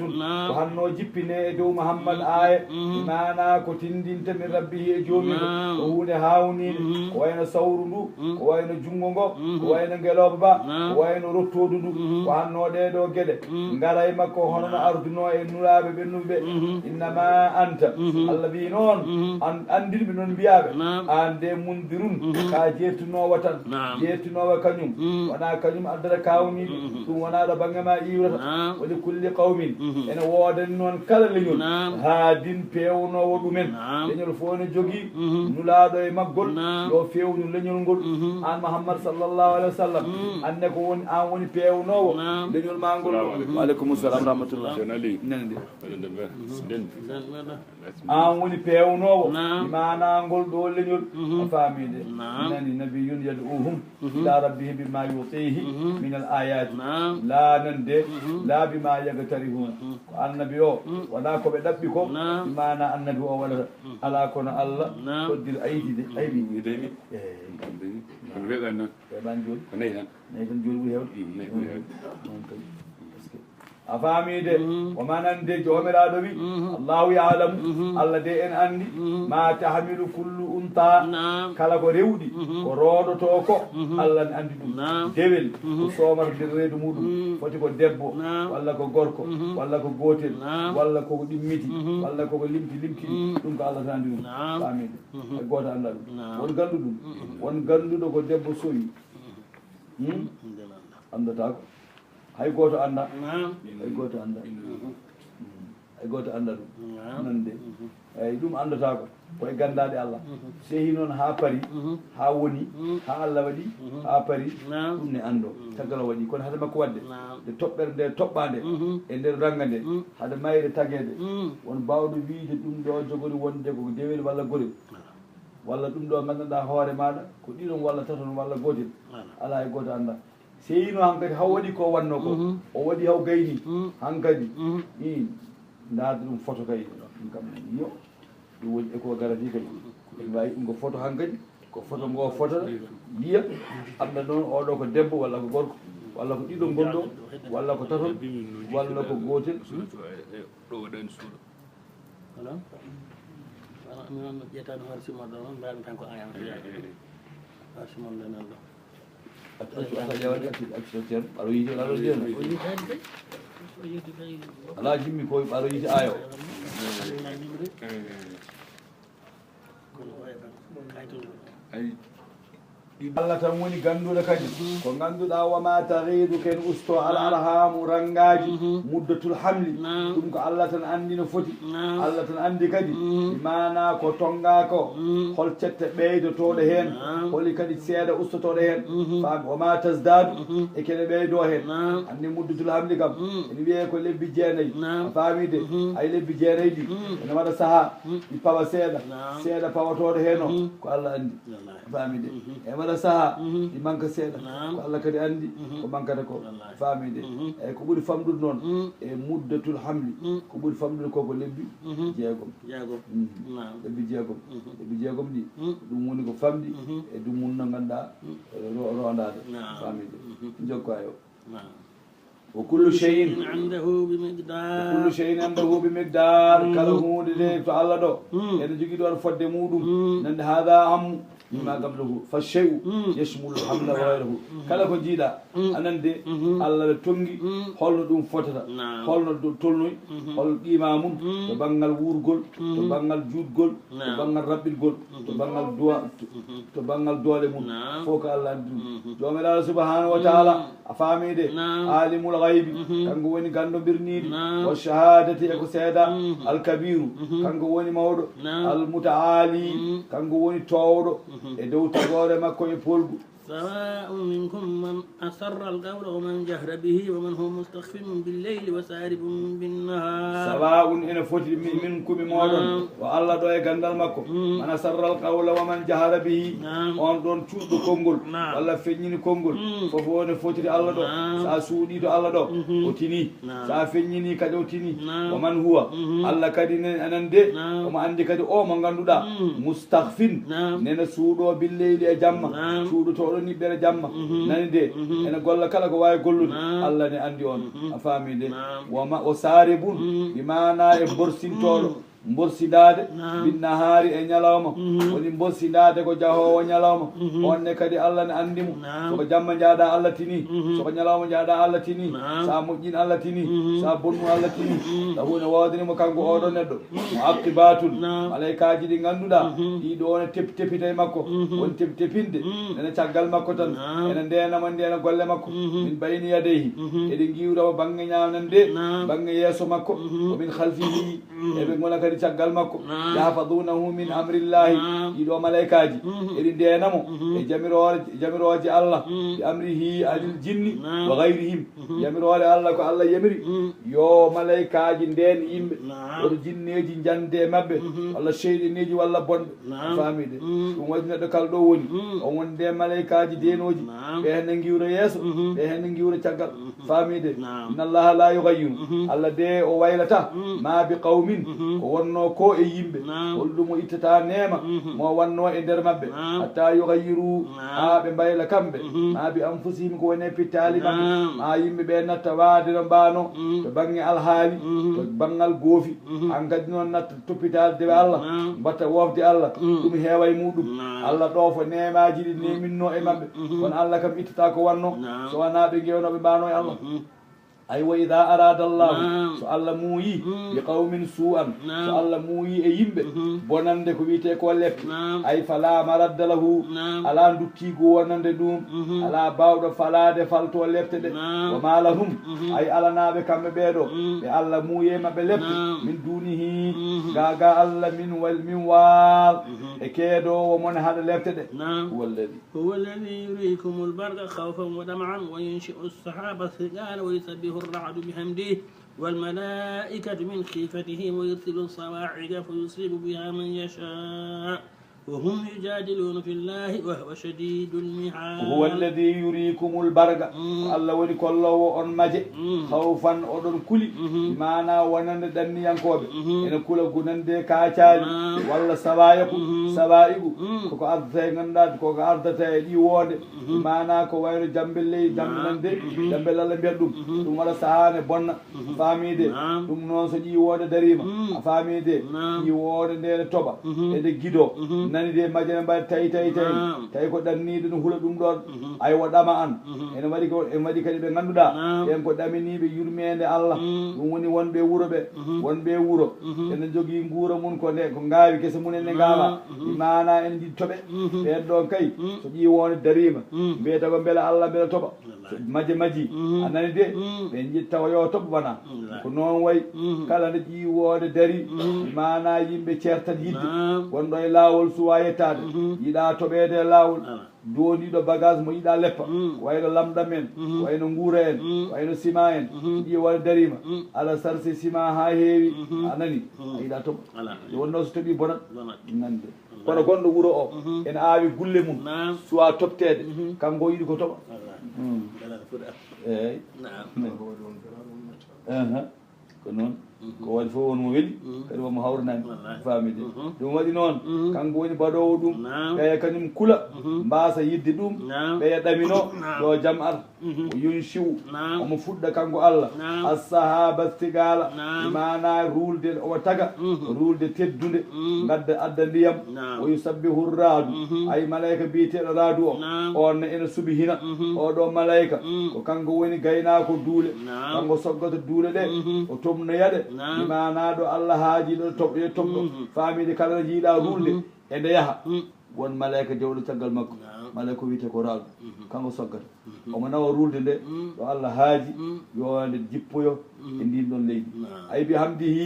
وهنو جبنا دو محمد آية ما أنا كتندين من ربه جومي وهو هاوني وين سورو وين جنغو وين غلوبا وين رتودو وهنو دو كده غراي مكو هنو أردنو nulaɓe ɓennuɓe innama anta Allah wi noon andirɓe noon mbiyaɓe an de mundirun ka jertunowo tan jertunowo kañum wona kañum addata kawniɓe ɗum wona ɗo banggue ma iwrata woni kulli qawmin ene wodani noon kala leñol haadin pewnowo ɗumen leñol fof ne jogui nulaɗo e maggol yo fewnu leñol ngol an Muhammad sallllahu alayhi wa sallam anne ko woni an woni pewnowo leñol ma ngol waaleykum salam rahmatullah an woni pewnowo imanagol ɗo leñol a faamide nani nabiyun yad'uhum ila rabbihi bima yutihi min al ayati la nande la bima yagtarihuna ko annabi o wona koɓe ɗaɓɓi ko imana annabi o waɗata ala kono Allah toddil aydide ayɓi weɓan joni nayi tan joni ɓuuri hewde a faamide o manande jomiraɗo wi allahu yalamu Allah de en andi ma tahmilu kullu unta kala ko rewɗi ko roɗoto ko Allah ne andi ɗum dewel ko somata nder reedu muɗum foti ko debbo walla ko gorko walla ko gotel walla koko ɗimmiti walla koko limti ɗum ko Allah tan andi ɗum faamide e goto anda ɗum won gandu ɗum won ganduɗo ko debbo soyi andata ko hay goto anda hay goto anda hay goto anda ɗum nande eyyi ɗum andata ko koye gandade Allah sehi noon ha paari ha woni ha Allah waɗi ha paari ɗum ne ando taggala waɗi kono haade makko wadde nde toɓɓere nde toɓɓade e nder ranga nde haade mayre tagede won bawɗo wiide ɗum ɗo jogori wonde ko dewel walla gorel walla ɗum ɗo gandanɗa hoore maɗa ko ɗiɗon walla taton walla gotel ala e goto anda seyino hankkadi haw waɗi ko wanno ko o waɗi haw gayni hankkadi ndaade ɗum photo kay ɗum kam yo ɗum woni eko garati kadi ene wawi ɗum ko photo hankkadi ko photo ngo photota yiya anda noon oɗo ko debbo walla ko gorko walla ko ɗiɗo gonɗo walla ko taton walla ko gotel ɗo waɗani suuɗo voilà min ƴettano hoore simon ɗo noon mbaɗi tan ko ayam har simon ɗo nan ɗo ɓaɗo yiite aɗo jeena ala jimmi koye ɓaɗo yiite ayo Allah tan woni ganduɗo kadi ko ganduɗa wama tahidu ken usto al arhamu rangaji muddatul hamli ɗum ko Allah tan andi no foti Allah tan andi kadi mana ko tonga ko hol cette ɓeydotoɗo hen holi kadi seeɗa ustotoɗo hen faami wama tasdadu e kene ɓeydo hen andi muddatul hamli kam ene wiye ko lebbi jeenayyi a faamide ay lebbi jeenayyi ɗi ene waɗa saaha ɗi pawa seeɗa pawatoɗo hen o ko Allah andi a faamide e waɗa saha ɗi manque seeɗa ko Allah kadi andi ko manquata ko faamide eyyi ko ɓuuri famɗude noon e muddatul hamli ko ɓuuri famɗude koko lebbi jeegom lebbi jeegom ɗi ɗum woni ko famɗi e ɗum munno ganduɗa rondade faamide jokko ayo وكل شيء عنده بمقدار وكل شيء عنده بمقدار كلا هو دي تو الله دو ene jogi do fodde mudum nande hada am mimma qablahu fa cheyu yashmulu hamla wa gayrahu kala ko jiiɗa anande Allah ɗo tongi holno ɗum fotata holno tolnoy holno qima mum to banggal wurgol to banggal juutgol to banggal raɓɓitgol to banggal to banggal doole mum fof ko Allah andi ɗum jomiraɗo subhanahu wa taala a faamide alimul gaybi kanko woni gando birnidi wa shahadati eko seeda alkabiru kanko woni mawɗo almutaali kanko woni towɗo e dow tagore makko e polgu سواء منكم من أسر القول ومن جهر به ومن هو مستخف بالليل وسارب بالنهار سواء إن فوت منكم مودون والله دو غاندال ماكو من أسر القول ومن جهر به on don cuuɗo konngol walla feññini konngol fof woni fotiri Allah ɗo sa suuɗi to Allah ɗo o tini sa feññini kadi o tini o man huwa Allah kadi anan de omo andi kadi o mo ganduɗa mustahfin nena suuɗo billeyli e jamma suuɗotoɗo niɓɓere jamma nani de ene golla kala ko wawi gollude Allah ne andi on a faami de o saare bun imana e borsintoɗo borsidade binnahari e ñalawma woni borsidade ko jahowo ñalawma onne kadi Allah ne andimo soko jamma jaaɗa Allah tini soko ñalawma jaaɗa Allah tini sa moƴƴin Allah tini sa bonnu Allah tini sa hunde wawdanimo kanko oɗo neɗɗo mo aqibatun malaikaji ɗi ganduɗa ɗiɗo one tepitepita e makko woni tepitepinde ene caggal makko tan ene ndenama ndena golle makko min bayni yadeyhi eɗe giwrama bangge ñamnan de bangge yeeso makko o min halfihi eɓe gona kadi caggal makko yahfadunahu min amrillahi ɗiɗo malaikaji eɗi ndenamo e jamiroje Allah bi amrihi anil jinni wa gayrihim jamirore Allah ko Allah yamiri yo malaikaji nden yimɓe oto jinneji jande mabɓe walla cheyɗineji walla bonɓe famide ɗum waɗi neɗɗo kala ɗo woni on woni nde malaikaji denoji ɓe henne giwra yeeso ɓe henne giwra caggal famide inna allaha la yughayyiru Allah de o waylata ma bi qawmin ko wonno ko e yimɓe holɗumo ittata nema mo wanno e nder mabɓe hatta yughayyiru ha ɓe mbayla kamɓe ma bi anfusihim ko woni pittali mabɓe ma yimɓe ɓe natta waade no mbano to bangge alhaali to banggal goofi an kadi noon natta toppitade dewe Allah mbatta wofde Allah ɗum heewa e muɗum Allah ɗofo nemaji ɗi neminno e mabɓe kono Allah kam ittata ko wanno so wona ɓe gewnoɓe mbano e Allah ay wa ida arada llahu so Allah muuyi bi qawmin su'an so Allah muuyi e yimɓe bonande ko wiyete ko leppi ay fala maradda lahu ala duttigo wonande ɗum ala bawɗo falade falto lepte ɗe wa malahum ay alanaɓe kamɓe ɓeɗo ɓe Allah muuye maɓe lepte min dunihi gaga Allah min wal e keedowo mon haɗa lepte ɗe huwa alladi yurikum albarqa khawfan wa tam'an wa yunshi'u as-sahaba thiqala wa yusabbihu الرعد بحمده والملائكة من خيفته ويرسل الصواعق فيصيب بها من يشاء وهم يجادلون في الله وهو شديد المحال هو الذي يريكم البرق الله ولي كله on maje khawfan odon kuli mana wonande danniyankobe ene kula gunande kaacali walla sawaigu ko ardata ganda ko ardata e ɗi wonde mana ko wayno jambelle jambinande jambel Allah biya ɗum wala sahane bonna famide ɗum noon so ɗi wonde darima a famide ɗi wonde nde toba ede gido nani de majjana mbaɗi tawi ko ɗanniɗo no huula ɗum ɗon ay waɗama an ene waɗi kadi ɓe ganduɗa ɓen ko ɗaminiɓe yurmede Allah ɗum woni wonɓe wuuro ene jogui guura mum ko gawi guesa mumen ne gawa mana en jiɗi toɓe ɓen ɗon kay so ƴiwonde darima mbiyata ko beele Allah beele toɓa maji a nani de ɓe jiɗi tawa yo toɓa wona ko noon wayi kala nde ƴiwode dari mana yimɓe certat yidde wonɗo e lawol suwa yettade yiɗa toɓede e lawol doniɗo bagage mo yiɗa leppa wayno lamɗam en wayno guura en wayno ciment en ƴiwode darima ala sarse ciment ha heewi a nani a yiɗa toɓa wonno so toɓi bonat nande kono gonɗo wuuro o ene awi gulle mum suwa toptede kanko yiɗi ko toɓa eyyi ko noon ko waɗi fof wonmo weeli kadi womo hawrinani famide ɗum waɗi noon kanko woni baɗowo ɗum ɓeya kañum kula mbasa yidde ɗum ɓeya ɗamino yo jaam ar o yunshiw omo fuɗɗa kanko Allah assahaba stigala imana rulde omo taga rulde teddude gadda adda ndiyam o yusabbihu radu ay malayika biyeteɗo radu o on ene suuɓi hina oɗo malayika ko kanko woni gaynako duule kanko soggoto duule ɗe o tomnoyaɗe imana ɗo Allah haaji ɗo toɓɗe toɓɗo famide kala no jiiɗa rulde e nde yaaha won malayika dewɗo caggal makko malayika wiyete ko radu kanko soggata omo nawa rulde nde ɗo Allah haaji yo nde jippoyo e ndin ɗon leydi ay bi hamdihi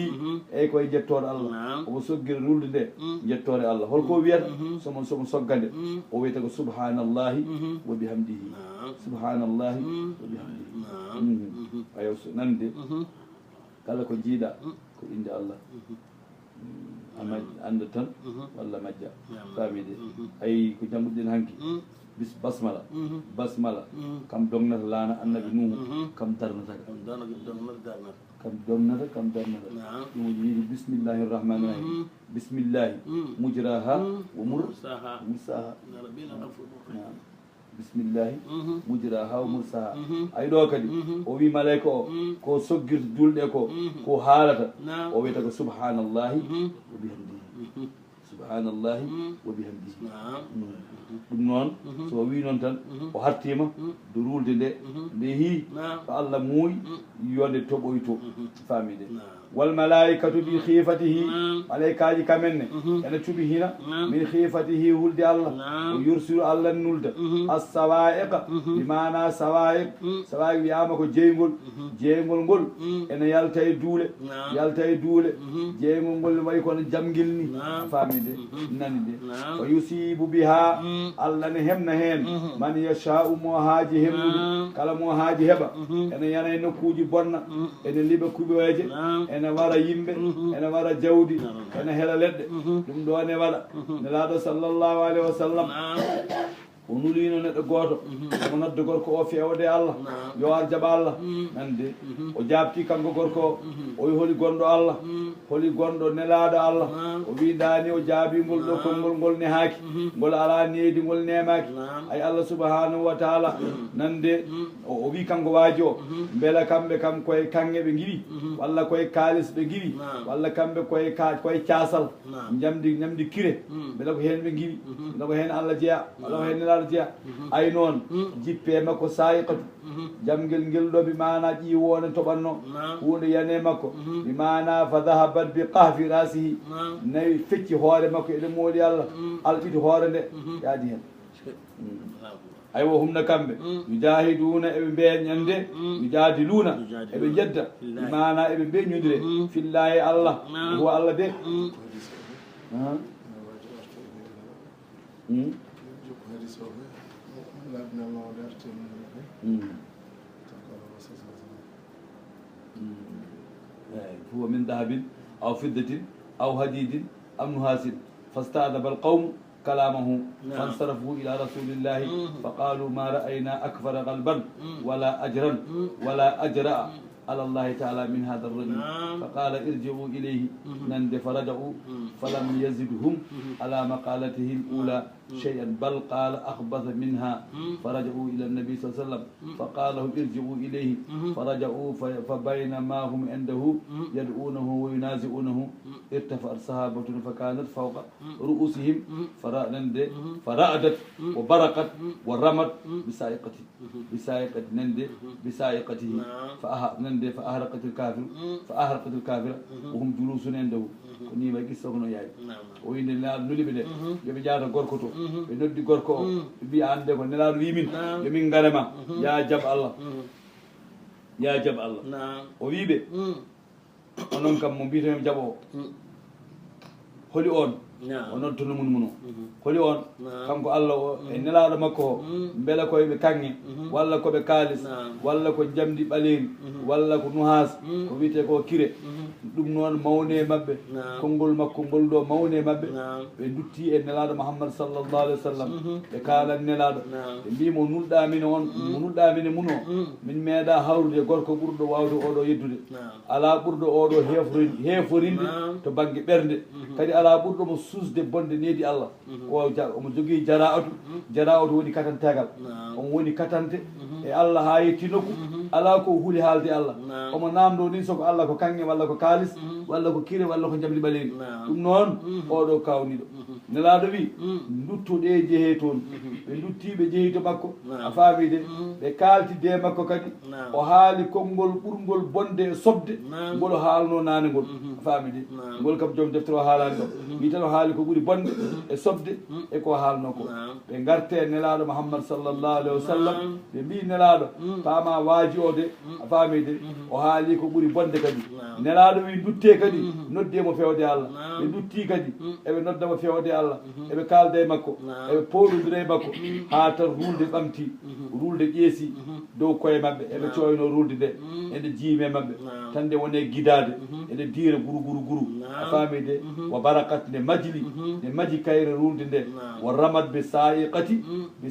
eyyi koye jettore Allah omo soggira rulde nde jettore Allah holko wiyata somo soggande o wiyata ko subhanallahi wa bihamdihi subhanallahi wa bihamdihi ayo so nande kala ko jiiɗa ko inde Allah anda tan walla majja famide ay ko janguɗen hanki basmala kam dognata laana annabi nuhu kam darnata kam domnata ɗum yiiɗi bismillahi rrahmani rahim bismillahi mujraha wa mursaha bismillahi mujraha wa mursaha ay ɗo kadi o wi malayika o ko soggirta julɗe ko haalata o wiyata ko subhanallahi wa bihamdihi subhanallahi wa bihamdihi ɗum noon so wi noon tan o hartima do rulde nde ndehi ko Allah muuyi yonde toɓoyto famide wal malaikatu bi khifatihi malaikaji kamenne ene cuɓi hina min khifatihi hulde Allah o yursiru Allah nulda as-sawa'iqa bimana sawa'iq wiyama ko jeygol ngol ene yalta e duule jeygol ngol wayi kono jamgel ni famide nani de o yusibu biha Allah ne hemna hen man yasha'u mo haaji hemnude kala mo haaji heɓa ene yana e nokkuji bonna ene liɓa kuɓeje ene wara yimɓe ene wara jawdi ene heela leɗɗe ɗum ɗo ne waɗa nelaɗo sallllahu alayhi wa sallam o nulino neɗɗo goto omo nodde gorko o fewde Allah yo ar jaɓa Allah nande o jabti kanko gorko o wi holi gonɗo Allah holi gonɗo nelaɗo Allah o wi dani o jaabi ngol ɗo konngol ngol nehaaki ngol ala needi ngol nemaki ay Allah subhanahu wa taala nande o wi kanko waaji o beela kamɓe kam koye kanŋe ɓe giwi walla koye kaalis ɓe giwi walla kamɓe koye casal ñamdi kire beela ko hen ɓe giwi beela ko hen Allah jeeya walla ko hen nelaɗo jeeya ay noon jippe makko sayiqatu jamgel ngel ɗo mi mana ƴiwone toɓanno hunde yane makko mi mana fa dahabat bi qahfi rasihi nayi fecci hoore makko eɗen mooli Allah alɓiti hoore nde yaadi hen aywo humna kamɓe yujahiduna eɓe mbeñande yujadiluna eɓe jedda mana eɓe mbeñodire fillahi Allah huwa Allah de هو من ذهب أو فضة أو حديد أو نحاس فاستعذب القوم كلامه فانصرفوا إلى رسول الله فقالوا ما رأينا أكثر قلبا ولا أجرا ولا أجرأ على الله تعالى من هذا الرجل فقال ارجعوا إليه نند فرجعوا فلم يزدهم على مقالته الأولى شيئا بل قال أخبث منها فرجعوا إلى النبي صلى الله عليه وسلم فقال لهم ارجعوا إليه فرجعوا فبينما هم عنده يدعونه وينازعونه ارتفع الصحابة فكانت فوق رؤوسهم فرأدت وبرقت ورمت بسائقة نند بسائقته فأهرقت الكافر وهم جلوس عنده كوني ما قصة هنا ياي وين نولي بده يبي جانا غوركوتو بنودي غوركو بي ande ko nelaado wimin yomin garema ya jab Allah o wiibe onon kam mo mbito jabo holi on o noddono mun o holi on kanko Allah o e nelaɗo makko o beele koyeɓe kanŋe walla koɓe kaalis walla ko jamdi ɓaleri walla ko nuhas ko wiyete ko kire ɗum noon mawne mabɓe konngol makko ngol ɗo mawne mabɓe ɓe dutti e nelaɗo Muhammad sallllahu alih wa sallam ɓe kaalan nelaɗo ɓe mbimo nulɗamine on mo nulɗamine mun o min meeɗa hawrude gorko ɓurɗo wawde oɗo yeddude ala ɓurɗo oɗo heeforinde to banggue ɓernde kadi ala ɓurɗo mo susde bonde needi Allah omo jogui jara atu woni katantegal omo woni katante e Allah ha yetti nokku ala ko huuli haalde Allah omo namdo ni soko Allah ko kanŋe walla ko kaalis walla ko kire walla ko jamdi ɓaleri ɗum noon oɗo kawniɗo nelaɗo wi duttoɗe jeehe toon ɓe duttiɓe jeehi to makko a faamide ɓe kaltide makko kadi o haali konngol ɓurgol bonde e sobde ngol haalno nane ngol a faamide ngol kam joom deftere o haalani ɗo wi tan o haali ko ɓuuri bonde e sobde e ko haalno ko ɓe garte nelaɗo Muhammad sallllahu alayhi wa sallam ɓe mbi nelaɗo paama waaji o de a faamide o haali ko ɓuuri bonde kadi nelaɗo wi dutte kadi noddemo fewde Allah ɓe dutti kadi eɓe noddamo fewde Allah eɓe kalda e makko eɓe powɗodira e makko ha tan rulde ɓamti rulde ƴeesi dow koye mabɓe eɓe coyno rulde nde ende jiime mabɓe tan nde wone guidade ede diira guru a faamide wa barakat nde maji kayre rulde nde wa ramat bi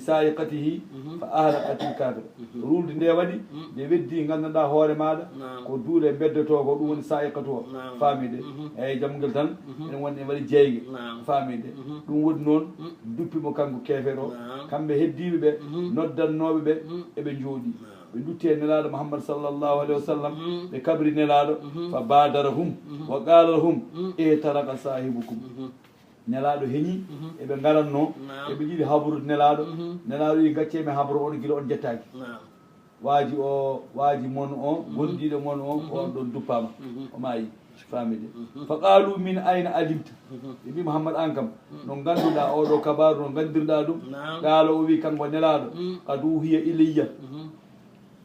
sayiqatihi fa ahlaqatil kafira rulde nde waɗi nde weddi gandanɗa hoore maɗa ko duule beddoto ko ɗum woni sayiqatu o faamide eyyi jamguel tan ene woni en waɗi jeygue faamide ɗum woni noon duppimo kanko kefere o kamɓe heddiɓe ɓe noddannoɓe ɓe eɓe jooɗi ɓe dutti e nelaɗo Muhammad sallllahu alayhi wa sallam ɓe kabri nelaɗo fa badarahum wa qala lahum taraka sahibukum nelaɗo heeñi eɓe garanno eɓe jiiɗi habrude nelaɗo wi gaccemi habru on guila on jettaki waaji mon o gondiɗo mon o on ɗon duppama o maayi famide fa qalu min ayna alimta ɓe mbi Mouhammad an kam no ganduɗa oɗo kabaru no gandirɗa ɗum qaala o wi kanko nelaɗo qad uhiya ilayya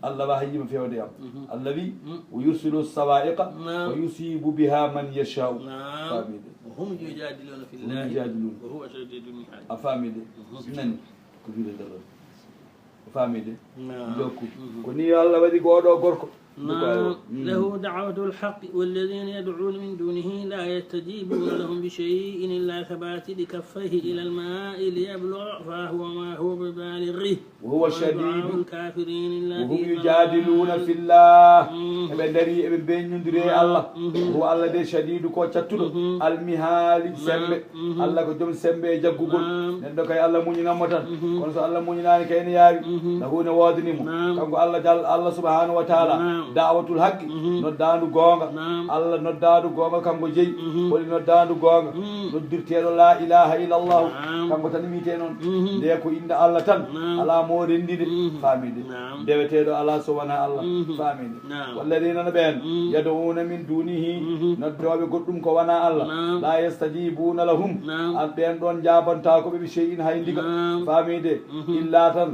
Allah wa hayyima fewde am Allah wi o yursilu sawaiqa wa yusibu biha man yashau famide hum yujadiluna fillahi wa huwa shadidul mihal a famide nani ko wiide dalal famide dokku ko ni Allah waɗi ko oɗo gorko له دعوة الحق والذين يدعون من دونه لا يستجيبون لهم بشيء إلا كباسط كفيه إلى الماء ليبلغ فهو ما هو ببالغه وهو شديد الكافرين وهم يجادلون في الله بندري بندري الله هو الله ده شديد كو تشتو المهال سمب الله كو جم سمب جاغوغول ندو كاي الله مونينا موتان كون سو الله مونينا كاين ياري lahu ne wodinimo kanko Allah subhanahu wa ta'ala da'watul haqqi noddandu gonga Allah noddandu gonga kanko jeyi woni noddandu gonga noddirteɗo la ilaha illallah kanko tan wiite noon nde ko inde Allah tan ala mo rendide famide deweteɗo ala so wona Allah famide walladina no ɓen yad'una min dunihi noddoɓe goɗɗum ko wona Allah la yastajibuna lahum an ɓen ɗon jabanta ko ɓe shay'in hay ndiga famide illa tan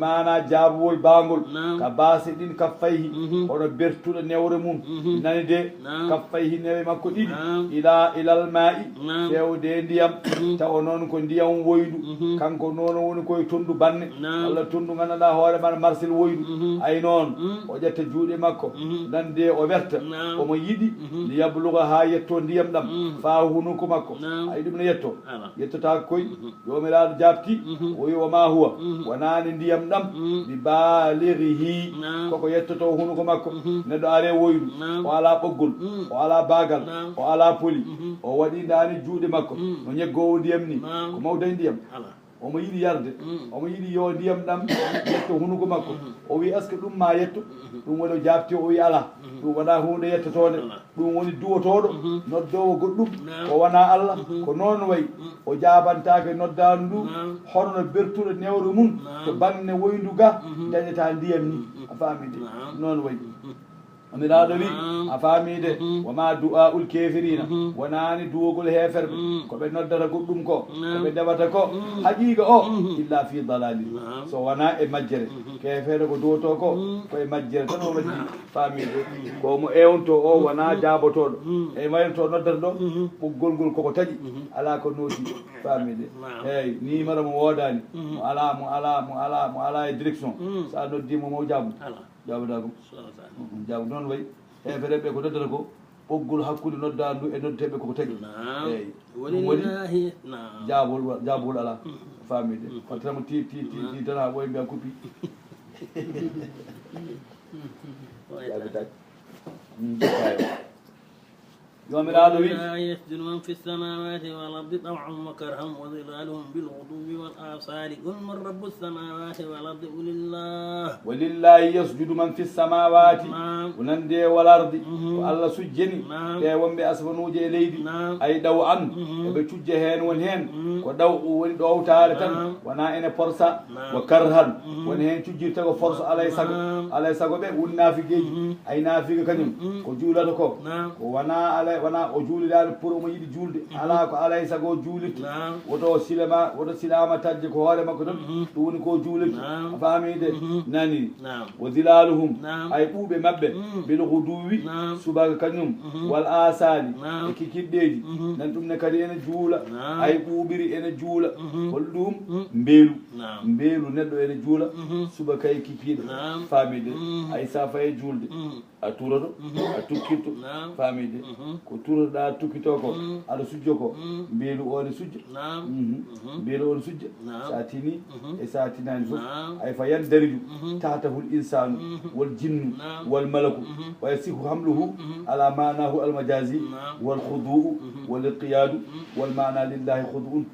mana jaabuwol bangol ka baasi ɗin kaffayhi oɗo bertuɗo newre mum nani de kaffayhi newe makko ɗiɗi ilal ma'i fewde ndiyam tawa noon ko ndiyam woydu kanko noon woni koye tondu banne walla tondu ganduɗa hoore man marsil woydu ay noon o ƴetta juuɗe makko nande o werta omo yiɗi nde yabluga ha yetto ndiyam ɗam fa hunuko makko ay ɗum ne yettota koye jomiraɗo jabti o wi wama huwa wonani ndiyam ɗam bi balighihi koko yettoto hunuko makko neɗɗo are woydu o ala ɓoggol o ala bagal o ala poli o waɗi dani juuɗe makko no ñeggowo ndiyam ni ko mawday ndiyam omo yiɗi yarde omo yiɗi yo ndiyam ɗam yetto hunuko makko o wi est ce que ɗum ma yetto ɗum woni o jabti o wi ala ɗum wona hunde yettotode ɗum woni duwotoɗo noddowo goɗɗum o wona Allah ko noon wayi o jabantake noddandu ndu hono no bertuɗo newre mum to banne woyndu ga dañata ndiyam ni a faami de noon wayi amiraɗo wi a faamide wama du'a ul kefirina wonani duwogol heferɓe koɓe noddata goɗɗum ko koɓe ndewata ko haqiqa o illa fi dalalin so wona e majjere kefere ko duwoto ko koye majjere tan o waddi faamide komo ewnto o wona jabotoɗo e wayno noddata ɗo ɓoggol ngol koko taƴi ala ko nooti faamide eyyi ni mara mo wodani mo ala e direction sa noddimo mo jaabu jaabuda ko jaabu noon wayi hefereɓe ko noddata ko ɓoggol hakkude noddandu e noddeteɓe koko tagui eyyi ɗum woni jaabol ala famide wattanamo ti tan ha ɓoye mbiya kuppi يومرادو لا يسجد من في السماوات والأرض طوعا وكرها وظلالهم بالغدو والآصال قل من رب السماوات والأرض قل الله ولله يسجد من في السماوات ونندي والأرض والله سجني يوم بأسفنوجي ليدي أي دوعا بتوجه هين ونهين ودو ودو تارة ونا إن فرصة وكرها ونهين تجي تجو فرصة على سقو به والنافقين أي نافق كنيم وجولتكو ونا على wana o juulidaaɗo pour omo yiɗi juulde ala ko alay sago juulirta woto silama tajje ko hoore makko tan ɗum woni ko juulirta a faamide nani wo zilaluhum ay ɓuuɓe maɓɓe bil huduwi subaka kañum wal asali e kikiɗɗeji nan ɗum ne kadi ene juula ay ɓuuɓiri ene juula hol ɗum mbeelu neɗɗo ene juula subaka e kikiɗe faamide ay sa faye juulde a turoto a tukkitto faamide ko turotoɗa tukkito ko aɗa sujjo ko mbeelu one sujja mbeelu on sujja sa tini e sa tinani fof ay fa yan dariju tatahul insanu wal jinnu wal malaku wa yasihu hamluhu ala manahu almajazi wal khuduu wal inqiyadu wal mana lillahi khudun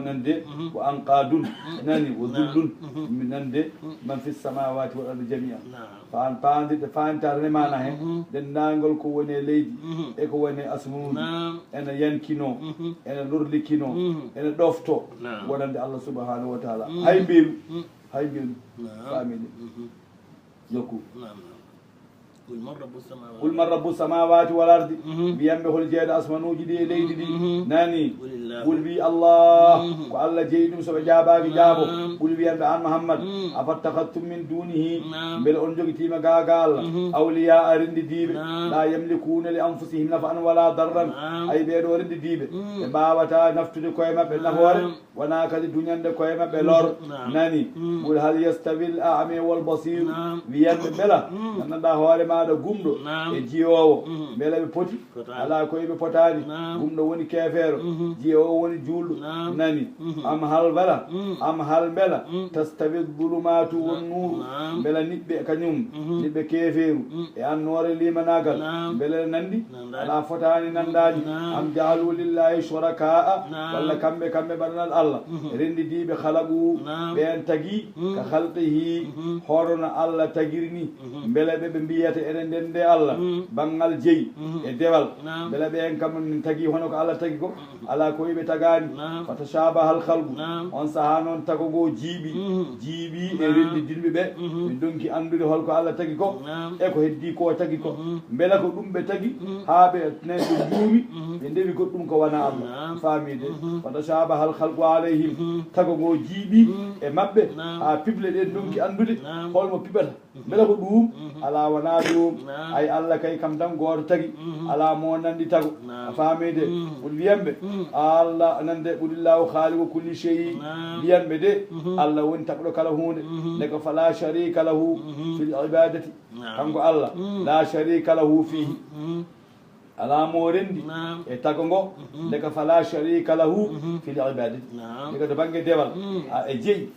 nande wa anqadun nani wa dhullun nande man fi samawati wal ardi jamia fantarne mana hen denndaangol ko woni e leydi e ko woni e asmuuji ene yankino ene lorlikino ene ɗofto wonande Allah subhanahu wa taala hay mbeelu faamide jokku قل من رب السماوات والأرض بيامه الجيد أسمانوجي دي ليدي دي ناني قل بي الله والله جيدم سبا جاباك جابو قل بيامه عن محمد أفتخذتم من دونه بل أنجوك تيما قاقال أولياء رند ديب لا يملكون لأنفسهم نفعا ولا ضرا أي بيرو رند ديب باوتا نفتد كويمة بالنهور وناكد دنيا كويمة بلور ناني قل هل يستوي الأعمى والبصير بيامه بلا نانا هوالي maɗo gumɗo e jiyowo beele ɓe poti ala koye ɓe potani gumɗo woni kefeero jiyowo woni juulɗo nani am hal bala am hal beela tastawi dhulumatu won nuuru beela niɓɓe kañum niɓɓe kefeeru e annore limanagal beele nandi ala fotani nandani am jaalu lillahi shuraka'a walla kamɓe ɓaɗanal Allah rendi diɓe halaɓu ɓen tagui ka halqihi hoɗono Allah taguirni beele ɓeɓe mbiyata enen ndende Allah bangal jeyi e dewal beele ɓen kam tagui hono ko Allah tagui ko ala ko yiɓe tagani fata shabahal khalqu on saaha noon tagogo jiiɓi e rendi dilɓe ɓe ɓe donki andude holko Allah tagui ko e ko heddi ko tagui ko beele ko ɗum ɓe tagui ha ɓe neɗɗo juumi ɓe ndewi goɗɗum ko wona Allah faamide fata shabahal khalqu alayhim tagogo jiiɓi e mabɓe ha pible ɗen donki andude holmo piɓata beele ko ɗum ala wona ɗum ay Allah kay kam tan goto tagui ala mo nandi tago a famide ɓuuri wiyamɓe Allah nande ɓuurillahu khaliqu kulli shey wiyanɓe de Allah woni tagɗo kala hunde nde ko fala sharika lahu fil ibadati kanko Allah la sharika lahu fihi ala mo rendi e tago ngo ndeka fala sharika lahu fil ibadati ndeka to banggue dewal e jeeyi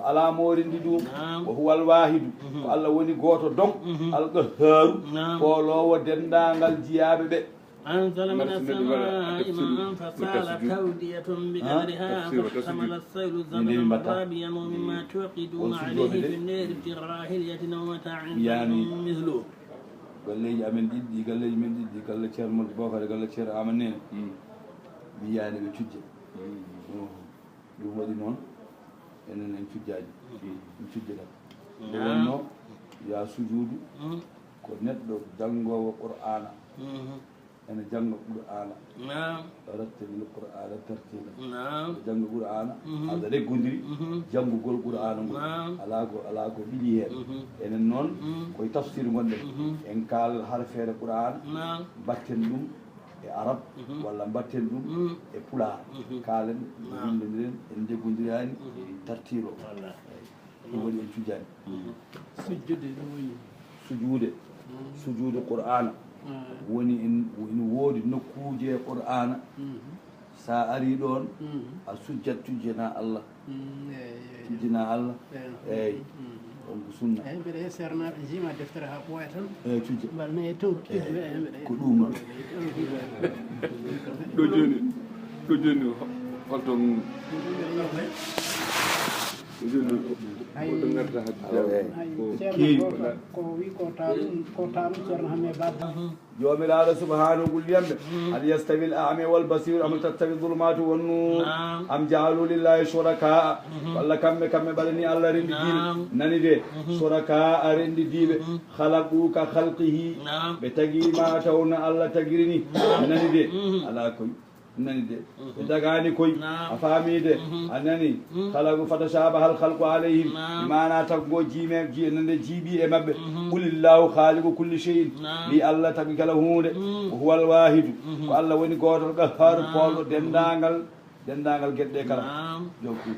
ala mo rendi ɗum wa huwa al wahidu ko Allah woni goto dong al qahharu ko lowo dendagal jiyaɓe ɓe أنزل من السماء ماء فسالت أودية بقدرها فاحتمل السيل زبدا رابيا ومما توقدون عليه في النار ابتغاء حلية ومتاع مثله galleji amen ɗiɗɗi galleji men ɗiɗɗi galle ceerno Modou Bocar galle ceerno Amadou Nene mi yiyani ɓe cujje ɗum waɗi noon enen en cujjaji en cujjata nde wonno ya sujudu ko neɗɗo janngowo qur'ana ene jannga qur'ana rattabil qur'ana tartila jannga qur'ana Allah reggodiri janngugol qur'ana ngol ala ko ɓiɗi heen enen noon koye tafsir gonɗen en kaal harfeere qur'ana mbatten ɗum e arab walla mbatten ɗum e pulaar kaalen windediren en jeggodirani tartiro ɗum woni en cujjani sujuude qur'ana woni ina woodi nokkuuje e qur'ana sa ari ɗon a sujjat tujjana Allah eyyi on ko sunna eyyi mbiɗa he sernaɓe jima deftere ha ɓooya tan eyyi tujja mbalne e tow ko ɗum ɗo joni holton ko wi ko taɗum ceerno hamme babba jomiraɗo subhanahu gulliyamɓe hal yastawi l a'ma walbasir am tastawi zulumatu wannur am jaalu lillahi shuraka walla kamɓe ɓaɗani allah rendidiɓe nani de shuraka a rendidiɓe halaqu ka halqihi ɓe tagima tawno allah tagirini nani de ala koy nani de ɓe dagani koy a faami de a nani halagu fatashabaha al halqu alayhim imana taggo nande jiiɓi e mabɓe qulillahu khaliqu kulli shay'in wi allah tagi kala hunde huwa alwahidu ko allah woni gotol qahhar polɗo dendagal gueɗɗe kala jokku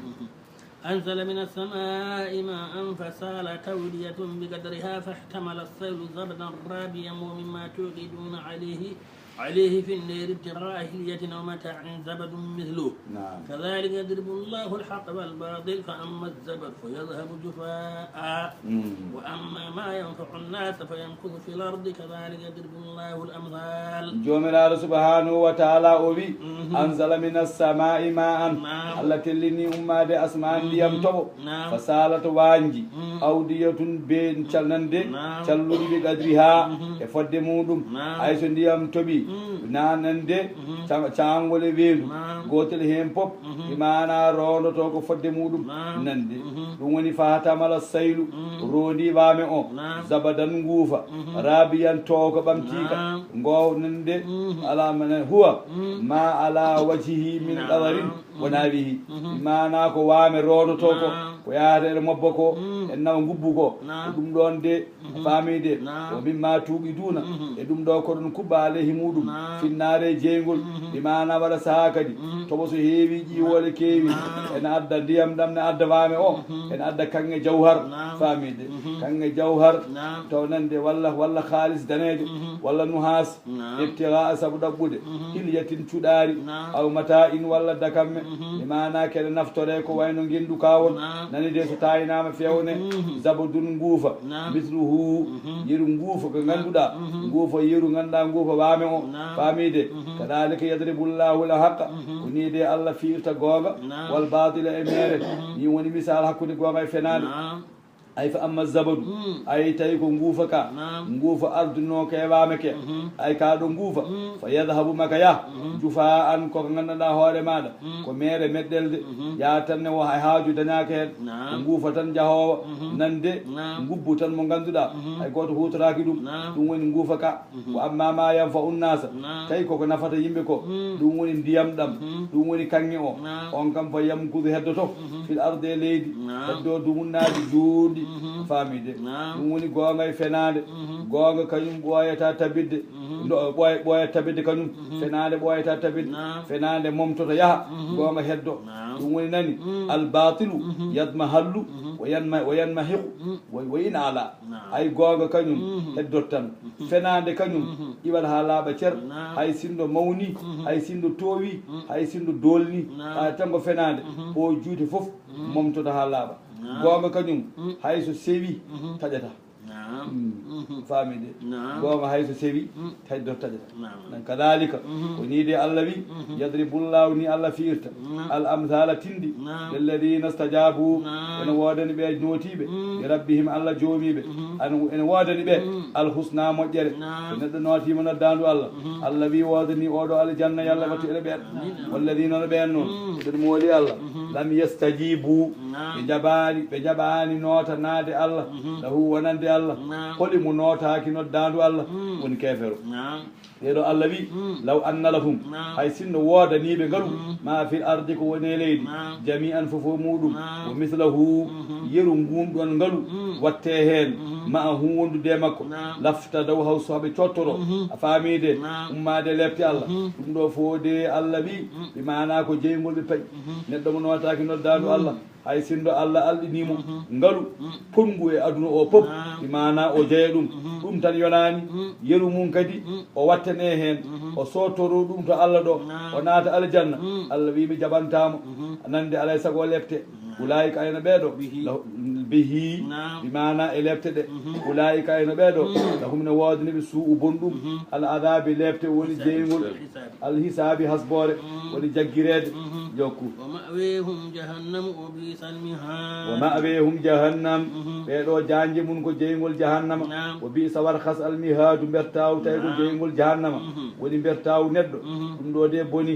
أنزل من السماء ماء فسال تودية بقدرها فاحتمل السيل زبدا رابيا ومما توقدون عليه في النار ابتغاء حلية أو متاع زبد مثله كذلك يضرب الله الحق والباطل فأما الزبد فيذهب جفاء وأما ما ينفع الناس فيمكث في الأرض كذلك يضرب الله الأمثال جومنار سبحانه وتعالى أوبي أنزل من السماء ماء الله تلني أماد أسمان ليم توبو فسالت وانجي أودية بين چلنده چلو بقدرها يفد مودم أيسن ليم توبي nanande cangole weedu gotel hen pop imana rondoto ko fodde muɗum nande ɗum woni fatamala saylu rondi wame o zabadan nguufa rabiyan toko ɓamtika ngow nande ala mana huwa ma ala wajhihi min qadarin wona wihi imana ko wame rondoto ko yahata ene mobba ko en nawa ngubbu ko ɗum ɗon de famide o mimma tuuɓi duna e ɗum ɗo ko ɗum kuɓɓa alayhi muɗum finnare jeygol imana waɗa saha kadi toɓo so heewi ƴiwole keewi ene adda ndiyam ɗam ne adda wame o ene adda kanŋe jawhar famide kanŋe jawhar taw nande walla halis danejo walla nuhas ibtiga saabu ɗaɓɓude hilyatin cuɗari aw mata in walla dakamme imana keɗe naftore ko wayno gendu kawol nani de so tayinama fewne zabadun nguufa misluhu yeru nguufa ko ganduɗa nguufa yeru ganduɗa nguufa wame o famide kadalika yadribullahu l haqqa ko ni de allah fiirta gonga wal batila e mere ni woni misal hakkude gonga e fenade ay fa amma zabadu ay tawi ko nguufa ka nguufa arduno ke wame ke ay ka ɗo nguufa fa yadhabu maka ya jufa an koko gandanɗa hoore maɗa ko mere meɗɗelde ya tanne o hay haaju dañaka hen ko nguufa tan jahowo nande ngubbu tan mo ganduɗa hay goto hutoraki ɗum woni nguufa ka ko amma ma yanfa unnasa tawi koko nafata yimɓe ko ɗum woni ndiyam ɗam ɗum woni kanŋe o on kam fa yamkudu heddoto fil arde leydi heddo dumunnaji juuɗi famide ɗum woni gonga e fenade gonga kañum ɓoyata tabidde ɓoya tabidde kañum fenade ɓoyata tabidde fenade momtoto yaaha gonga heddo ɗum woni nani albatilu yadma hallu o yanma hiqu wo ina ala hay gonga kañum heddot tan fenade kañum iwat ha laaɓa ceer hay sindo mawni hay sindo towi hay sindo dolni ha tango fenade o juuti foof momtoto ha laaɓa gonga kañum hay so sewi taƴata famide gonga hay so sewi taƴdo taƴata nan kadalika ko ni de allah wi yadribullahu ni allah fiirta al amthala tindi lilladina stajabu ene wodani ɓe notiɓe e rabbihim allah joomiɓe ene wodani ɓe alhusna moƴƴere so neɗɗo notima noddandu allah allah wi wodani oɗo aljanna yo allah wattu ene ɓen walladina no ɓen noon soɗum wooli allah lam yastajibu ɓe jaɓani notanade allah lahu wonande allah allah holi mo nootaki noddandu allah woni kefero ɓeɗo allah wi law anna lahum hay sinno woodaniɓe ngalu ma fil ardi ko woni e leydi jami an fofo muɗum o mislahu yeru ngumɗon ngalu watte hen ma hu wondude makko lafta dow haw soɓe cottoro a faamide ummade lefte allah ɗum ɗo foode allah wi ɓe mana ko jeygol ɓe paayi neɗɗo mo notaki noddandu allah hay sindo allah alɗinimo ngalu pongu e aduna o pop ɗi mana o jeeya ɗum tan yonani yeru mum kadi o wattane hen o sotoro ɗum to allah ɗo o naata aljanna allah wi mi jaɓantamo nande alay saago lefte ulaika ayno ɓeeɗo bihi bimana e lefte ɗe ulaika ayno ɓeeɗo lahum ne woodaniɓe suu bonɗum al adabi lefte woni jeygol alhisabi hasbore woni jaggirede jokku wa ma'wehum jahannam ɓeeɗo janje mum ko jeygol jahannama o bisa warhas almihadu bertaw tawi ko jeygol jahannama woni bertaw neɗɗo ɗum ɗo de boni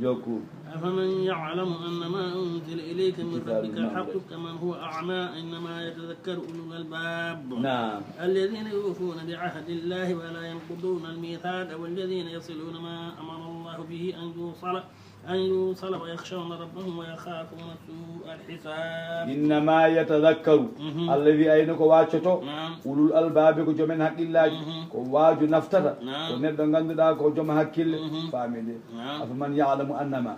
jokku أفمن يعلم أن ما أنزل إليك من ربك الحق كمن هو أعمى إنما يتذكر أولو الألباب الذين يوفون بعهد الله ولا ينقضون الميثاق والذين يصلون ما أمر الله به أن يوصل ويخشون ربهم ويخافون سوء الحساب إنما يتذكر الذي أينك واتشتو أولو الألباب كو جمن حق الله كو واجو نفتتا كو ندو غنددا كو جمن حق الله فامي أفمن يعلم أنما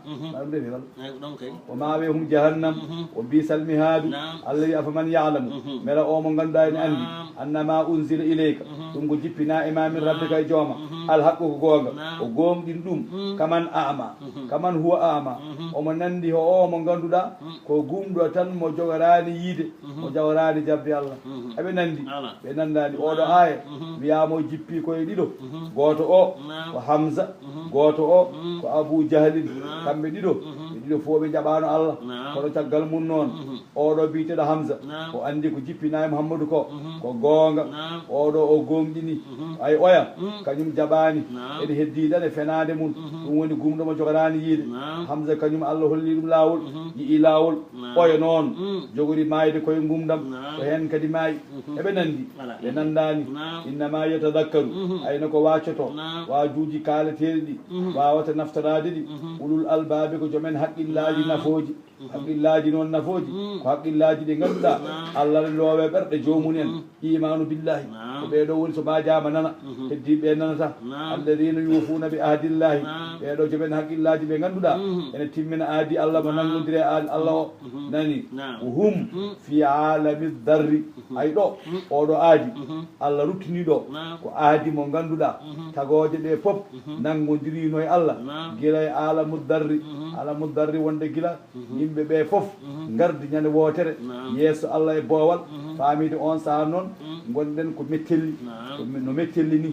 وما بهم جهنم وبئس المهاد الذي أفمن يعلم ملا أومن غندا أندي أنما أنزل إليك تنكو جبنا إمام ربك جوما الحق غوغا وغوم دين دوم كمان أعمى كمان هو أعمى ومن نندي هو من غندودا كو غومدو تان مو جوغراني ييده مو جوغراني جابي الله أبي نندي بي ننداني أودو آية ويا مو جيبي كوي ديدو غوتو أو وحمزة غوتو أو وأبو جهل kamɓe ɗiɗo fo ɓe jaɓano allah kono caggal mum noon oɗo biteɗo hamsa o andi ko jippinayi mouhammadou ko gonga oɗo o gomɗini ay oya kañum jaɓani eɗe heddiɗane fenade mum ɗum woni gumɗomo jogorani yiide hamsa kañum allah holli ɗum lawol yii lawol oya noon jogori mayde koye gumdam ko hen kadi maayi eɓe nandi ɓe nandani innama yetadakkaru ayno ko waccoto wajuji kaleteɗi ɗi wawata naftorade ɗi ulul albabe ko jomen haqqillaji nafoji haqqillaji noon nafoji ko haqqillaji ɗi ganduɗa allah ne loowe ɓerɗe jomum en imanu billahi ko ɓeɗo woni so majama nana heddiɓe nanata alladina yufuna bi ahdillahi ɓeɗo jomen haqqillaji ɓe ganduɗa ene timmina aadi allah mo nangodire allah o nani hum fi alami darri ay ɗo oɗo aadi allah ruttiniɗo ko aadi mo ganduɗa tagoje ɗe pop nangodirino e allah guila e alamu darri wonde gila yimɓe ɓe fof gardi ñande wotere yeeso allah e boowal faamide on saha noon gonɗen ko mettelli no mettelli ni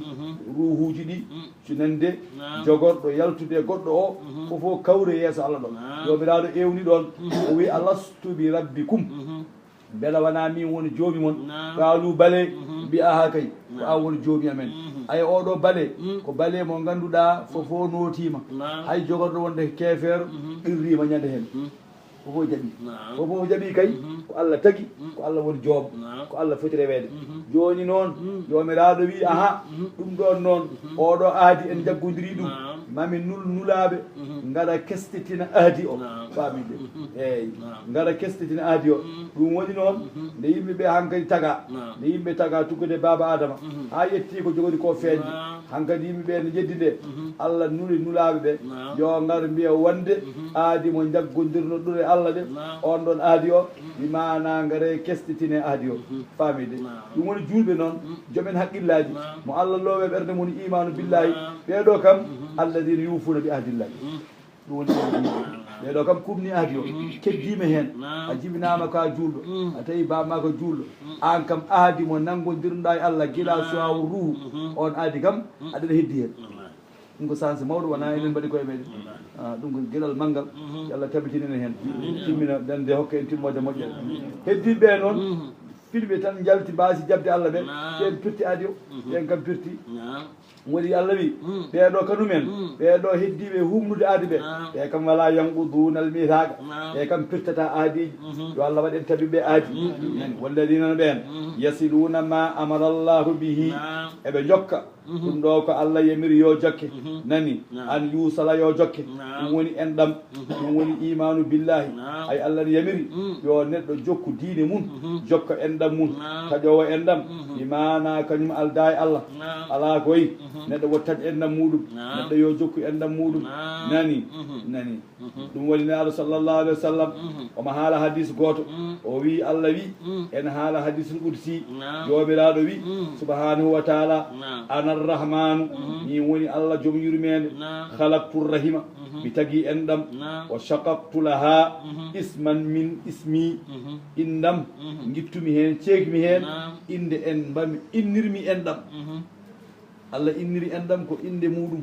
ruhuji ɗi cinande jogorɗo yaltude e goɗɗo o fofo kawre yeeso allah ɗo jomiraɗo ewni ɗon o wi alastu bi rabbikum beela wona min woni joomi mon qaalu bale mbiya ha kay ko an woni joomi amen ay oɗo bale ko bale mo ganduɗa fofo notima hay jogorɗo wonde kefeero ɗirrima ñande hen fofo jaaɓi fofo jaaɓi kay ko allah tagui ko allah woni joomo ko allah foti rewede joni noon jomiraɗo wi aha ɗum ɗon noon oɗo aadi en jaggodiri ɗum mami nulaɓe gaɗa kestitina aadi o famide eyyi gaɗa kestitina aadi o ɗum woni noon nde yimɓeɓe hankkadi taga nde yimɓe taga tuggude baba adama ha yetti ko jogori ko feeñde hankkadi yimɓeɓe ne jeddi nde allah nuli nulaɓe ɓe yo gar mbiya wonde aadi mo jaggodirno ɗure allah de on ɗon aadi o wimana gaare kestitine aadi o famide ɗum woni julɓe noon jomen haqqillaji mo allah loowe ɓerde mum imanu billahi ɓeɗo kam alladina yufuna bi ahdillahi ɗum woni ɓeɗo kam kumni aadi o keddima hen a jibinama ka julɗo a tawi bamma ko julɗo an kam aadi mo nangodirɗa e allah guila suwaw ruhu on aadi kam aɗaɗa heddi hen ɗum ko sanse mawɗo wona enen mbaɗi koye meɗen ɗum ko gueɗal manggal yo allah tabbitinenen hen timmina dande hokka en timmode moƴƴere heddiɓe noon filɓe tan jalti mbasi jabde allah ɓe ɓen pirti aadi o ɓen kam pirti woni Allah wi ɓeeɗo kanumen ɓeeɗo heddiɓe humnude aadi ɓe ɓe kam wala yanquduna al mithaqa ɓe kam pirtata aadiji yo Allah waɗen tabi ɓe aadi nani walladina ɓen yasiluna ma amara Allahu bihi eɓe jokka ɗum ɗo ko Allah yamiri yo jokke nani an yusala yo jokke ɗum woni enɗam ɗum woni imanu billahi ay Allah ne yamiri yo neɗɗo jokku diine mum jokka enɗam mum taƴowo enɗam imana kañum alda e Allah ala koy neɗɗo wottat enɗam muɗum neɗɗo yo jokku enɗam muɗum nani nani ɗum woni naaɗo sallllahu alih wa sallam omo haala hadis goto o wi Allah wi en haala hadisul qudsi jomiraɗo wi subhanahu wa taala ana arrahmanu min woni Allah joom yurmede halaktu rahima mi tagui enɗam o shaqaqtu laha isman min ismi indam guittumi hen ceekmi hen inde en mbami innirmi enɗam Allah inniri enɗam ko inde muɗum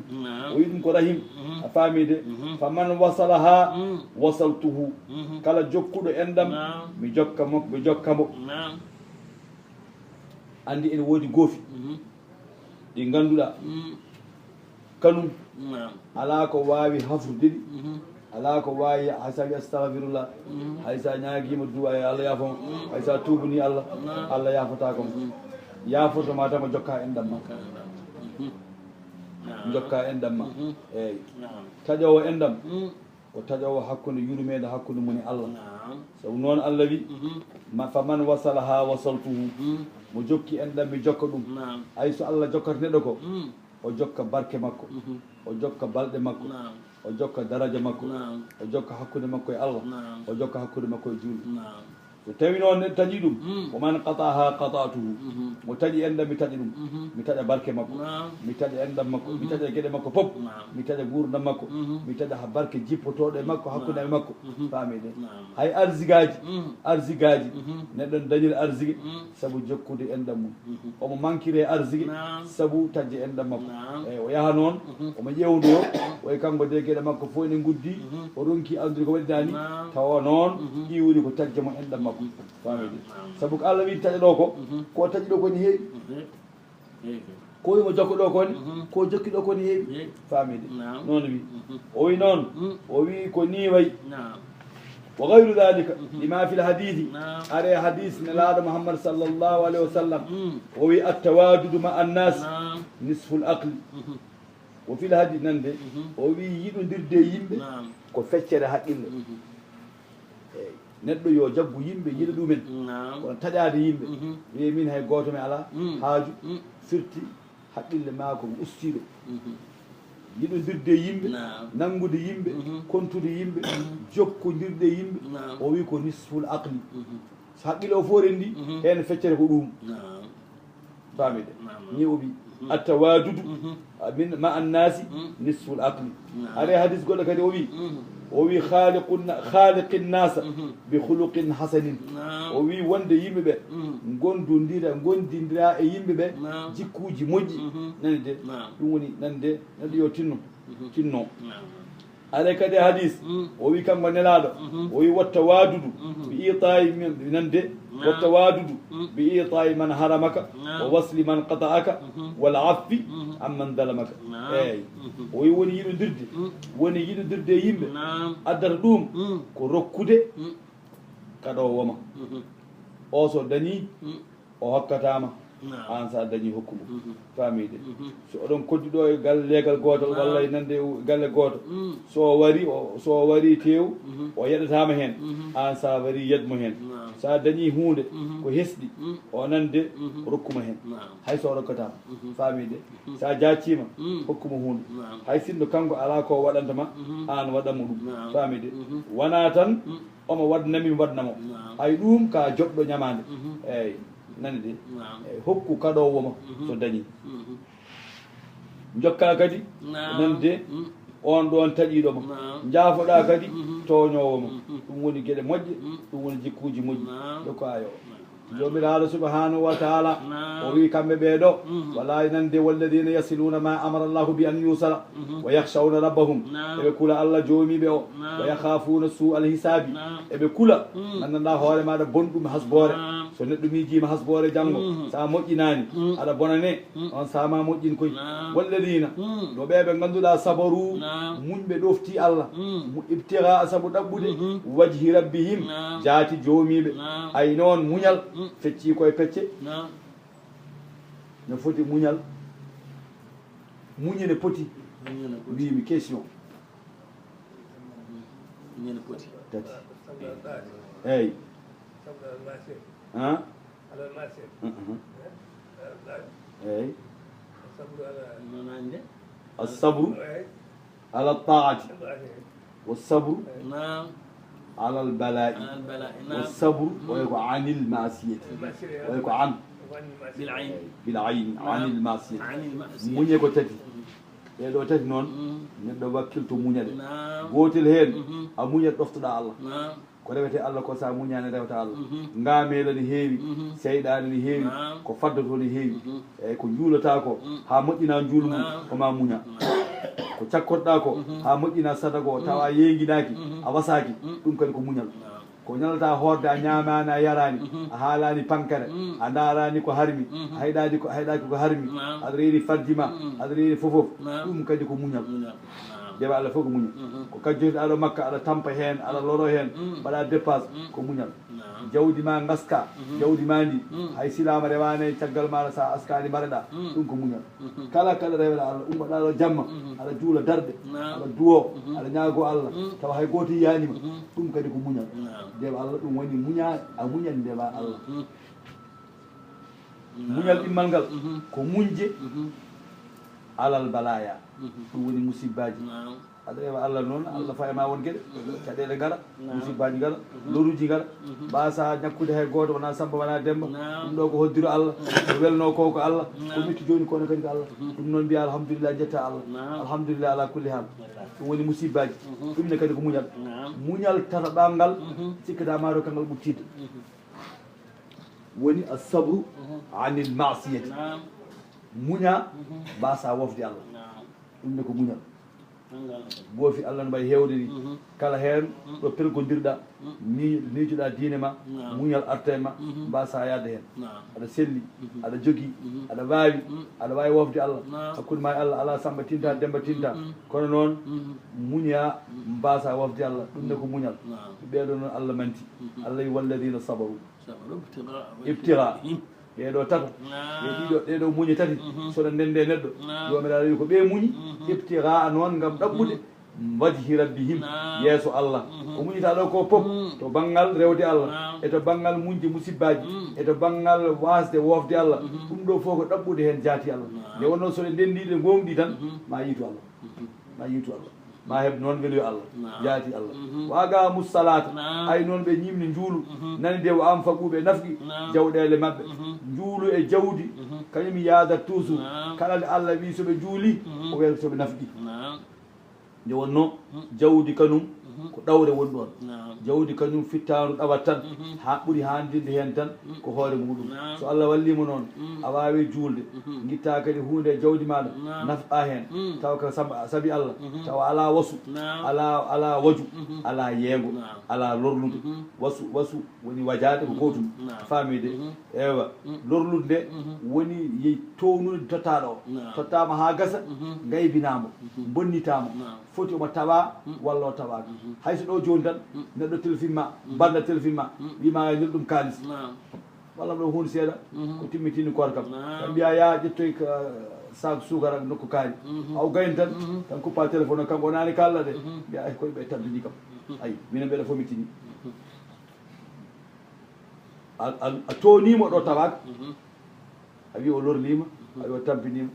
o wi ɗum ko rahim a faamide faman wasalaha wasaltuhu kala jokkuɗo enɗam mi jokka mo mi jokkamo andi ene woodi goofi ɗi ganduɗa kanum ala ko wawi hafrude ɗi ala ko wawi haysa wi astahfirullah haysa ñaguima duwa e Allah yafamo haysa tubani Allah Allah yafata kom yafotoma tama jokka enɗam ma jokka enɗam ma eyyi taƴowo enɗam ko taƴowo hakkude yurmede hakkude moni Allah sabu noon Allah wi faman wasalaha wasaltuhu mo jokki enɗam mi jokka ɗum ay so Allah jokkata neɗɗo ko o jokka barke makko o jokka balɗe makko o jokka daraja makko o jokka hakkude makko e Allah o jokka hakkude makko e julɗo so tawi noon ne taƴi ɗum o man qataha qatatuhu mo taƴi enɗam mi taƴi ɗum mi taƴa barke makko mi taƴa enɗam makko mi taƴa gueɗe makko fof mi taƴa gurdam makko mi taƴa ha barke jippotoɗo e makko hakkude e makko faamide hay arsigaji neɗɗon dañir arsigue saabu jokkude enɗam mum omo manquire arsigue saabu taƴde enɗam makko eyyi o yaha noon omo ƴewdoyo oye kanko de gueɗe makko fof ene guddi o ronki andude ko waɗidani tawa noon ƴiwri ko taƴde mo enɗam makko famide saabu ko Allah wi taƴa ɗo ko taƴi ɗo koni heewi ko wimo jokko ɗo koni ko jokki ɗo koni heewi famide noon wi o wi noon o wi ko ni wayi wa gayru dhalika lima fi lhadithi are hadis nelaɗo Muhammad sallllahu alayhi wa sallam o wi attawadudu ma annas nisfu l aqli o fi lhadis nande o wi yiɗodirde yimɓe ko feccere haqqille neɗɗo yo jaggu yimɓe yiɗa ɗumen kono taƴade yimɓe wiye min hay goto mi ala haaju firti haqqille ma ko ustiɗo yiɗodirde yimɓe nangude yimɓe kontude yimɓe jokkodirde yimɓe o wi ko nisful aqli so haqqille o fof rendi hen feccere ko ɗum famide ni o wi attawadudu min ma annasi nisful aqli are hadis goɗɗo kadi o wi khaliqi nnasa bi khuluqin hasanin o wi wonde yimɓeɓe gondidira e yimɓeɓe jikkuji moƴƴi nani de ɗum woni nani de neɗɗo yo tinno are kadi hadis o wi kanko nelaɗo o wi watta wadudu bi itayi nande watta wadudu bi itayi man haramaka wa wasli man qata'aka wal affi amman dalamaka eyyi o wi woni yiɗodirde yimɓe addata ɗum ko rokkude kaɗo woma o so dañi o hokkatama an sa dañi hokkumo famide so oɗon koddiɗo e gallegal gotol walla e nande galle goto so wari tew o yeɗatama hen an sa wari yedmo hen sa dañi hunde ko hesɗi o nande rokkuma hen hay so rokkatama famide sa jaccima hokkuma hunde hay sinno kanko ala ko waɗantama an waɗanmo ɗum famide wona tan omo waɗnami waɗnamo hay ɗum ka joɗɗo ñamade eyyi nani de hokku kaɗowoma so dañi jokka kadi nande on ɗon taƴiɗoma jaafoɗa kadi toñowoma ɗum woni gueɗe moƴƴe ɗum woni jikkuji moƴƴi jokko ayo jomiraɗo subhanahu wa taala o wi kamɓe ɓeeɗo wala nande walladina yasiluna ma amara llahu bi an yusala wa yakhshawna rabbahum eɓe kula Allah joomiɓe o wa yakhafuna su al hisabi eɓe kula gandanɗa hoore maɗa bonɗum hasbore so neɗɗo miijima hasboore janngo sa moƴƴinaani aɗa bonane on sama moƴƴin koye walladina ɗo ɓe ɓe ngannduɗaa sabaru muñɓe ɗofti Allah ibtira sabu ɗaɓɓude wajhi rabbihim jaati joomiiɓe ay noon muñal feccii koye pecce no foti muñal muñene poti wimi question tati eyyi eyyi الصبر على الطاعة والصبر على البلاء والصبر ويكون عن المعصية ويكون عن بالعين عن المعصية من يكون تتي ɗo tati noon neɗɗo wakkilto muñade gotel heen a muñat ɗoftoɗa Allah ko rewete Allah ko sa muñani rewta Allah ngamela ne heewi seyɗani ne heewi ko faddoto ne heewi eyyi ko juulata ko ha moƴƴina juulu mum koma muña ko cakkotoɗa ko ha moƴƴina sadaka o tawa yeguinaki a wasaki ɗum kadi ko muñal ko ñalata horde a ñamani a yarani a haalani pankare a darani ko harmi a hayɗaki ko harmi aɗa reeni farji ma aɗa reeni fofof ɗum kadi ko muñal dewa Allah fof ko muñal ko kajjoyde aɗa makka aɗa tampa hen aɗa loro hen mbaɗa dépasse ko muñal jawdi ma gaska jawdi ma ndi hay silama rewane caggal maɗa sa askani mbaɗaɗa ɗum ko muñal kala kala reweɗa Allah ummoɗa ɗo jamma aɗa juula darde aɗa duwo aɗa ñaago Allah tawa hay goto yiyanima ɗum kadi ko muñal dewa Allah ɗum woni muña a muñal ndewa Allah muñal ɗimmal ngal ko muñje alal balaya ɗum woni musibbaji aɗa rewa Allah noon Allah fayma won gueɗe caɗele gara musibbaji gara loruji gara mbasa ñakkude hay goto wona Samba wona Demba ɗum ɗo ko hoddiro Allah ko welno ko Allah ko mitti joni kono kadi ko Allah ɗum noon mbiya alhamdulillah jetta Allah alhamdulillah ala kulli hal ɗum woni musibbaji ɗumne kadi ko muñal muñal tataɓal ngal sikkata maɗo kangal ɓuttide woni asabru anil masiyati muña mbasa wofde Allah ɗumne ko muñal goofi Allah no mbayi hewde ni kala heen ɗo pelgodirɗa miijoɗa diine ma muñal arta e ma mbasa yadde heen aɗa selli aɗa jogui aɗa wawi wofde Allah hakkude ma e Allah ala Samba tinta Demba tinta kono noon muña mbasa wofde Allah ɗumne ko muñal ɓeɗo noon Allah manti Allah wi walladina sabaru ibtira ɓeɗo tato ɗeɗo muñi tati soɗo ndende neɗɗo jomiraɗo wi ko ɓe muñi ibtira noon gam ɗaɓɓude wajhi rabbihim yeeso Allah ko muñita ɗo ko pop to banggal rewde Allah e to banggal muñde musibbaji e to banggal wasde wofde Allah ɗum ɗo fof ko ɗaɓɓude hen jaati Allah nde wonno soɗe ndendiɗe gomɗi tan ma yiitu Allah ma heɓ noon weloyo Allah jaati Allah waga mussalata ay noon ɓe ñimni juulu nani de o am faɓuɓe nafqi jawɗele mabɓe juulu e jawdi kañum yaadat toujours kala nde Allah wi soɓe juuli o wiyata soɓe nafqi nde wonno jawdi kanum ko ɗawre woni ɗon jawdi kañum fittanu ɗawat tan ha ɓuuri handinde hen tan ko hoore muɗum so Allah wallimo noon a wawi julde guitta kadi hunde e jawdi maɗa nafɓa hen taw ka saabi Allah tawa ala wasu ala waju ala yeego ala lorlude wasu woni wajade ko gotum famide ewa lorlude nde woni yey townude tottaɗo o tottama ha gasa gaybinamo bonnitama foti omo tawa walla o tawaka hayso ɗo joni tan neɗɗo téléfilme banda téléfilme wima ñol ɗum kalis walla ɗo hunde seeɗa ko timmitini koor kam tan mbiya ya ƴettoy sac sukara nokku kaari aw gayni tan tan kuppa téléphone o kanko onani kalla de mbiya ay koye ɓe tabbini kam ayi minen mbeɗa fof mi tini a tonima ɗo tawaka a wi o lorlima a wi o tampinima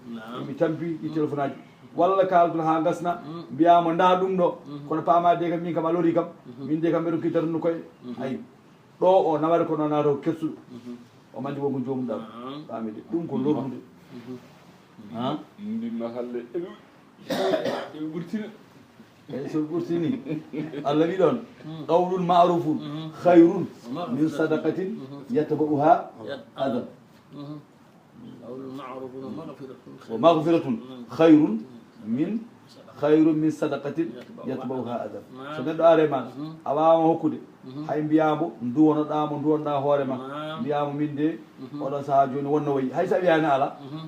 mi tampi ɗi téléphone aji walla kalduno ha gasna mbiyamo nda ɗum ɗo kono pamade kam min kam a lori kam min de kam mbeɗo kittatano koye ayi ɗo o nawata ko noon nata ko kessuɗo o mandi wonko jomum ɗam pamide ɗum ko lornude ndinno halle eɓe ɓurtina eyyi so ɓurtini Allah wi ɗon qawlun ma'rufun khayrun min sadaqatin yatba'uha adam wa maghfiratun khayrun min hayrum min sadaqatin yatbauha adam so neɗɗo are ma a wawama hokkude hay mbiyamo duwonoɗamo duwonoɗa hoorema mbiyamo min de oɗon saaha joni wonno wayi hay sa wiyani ala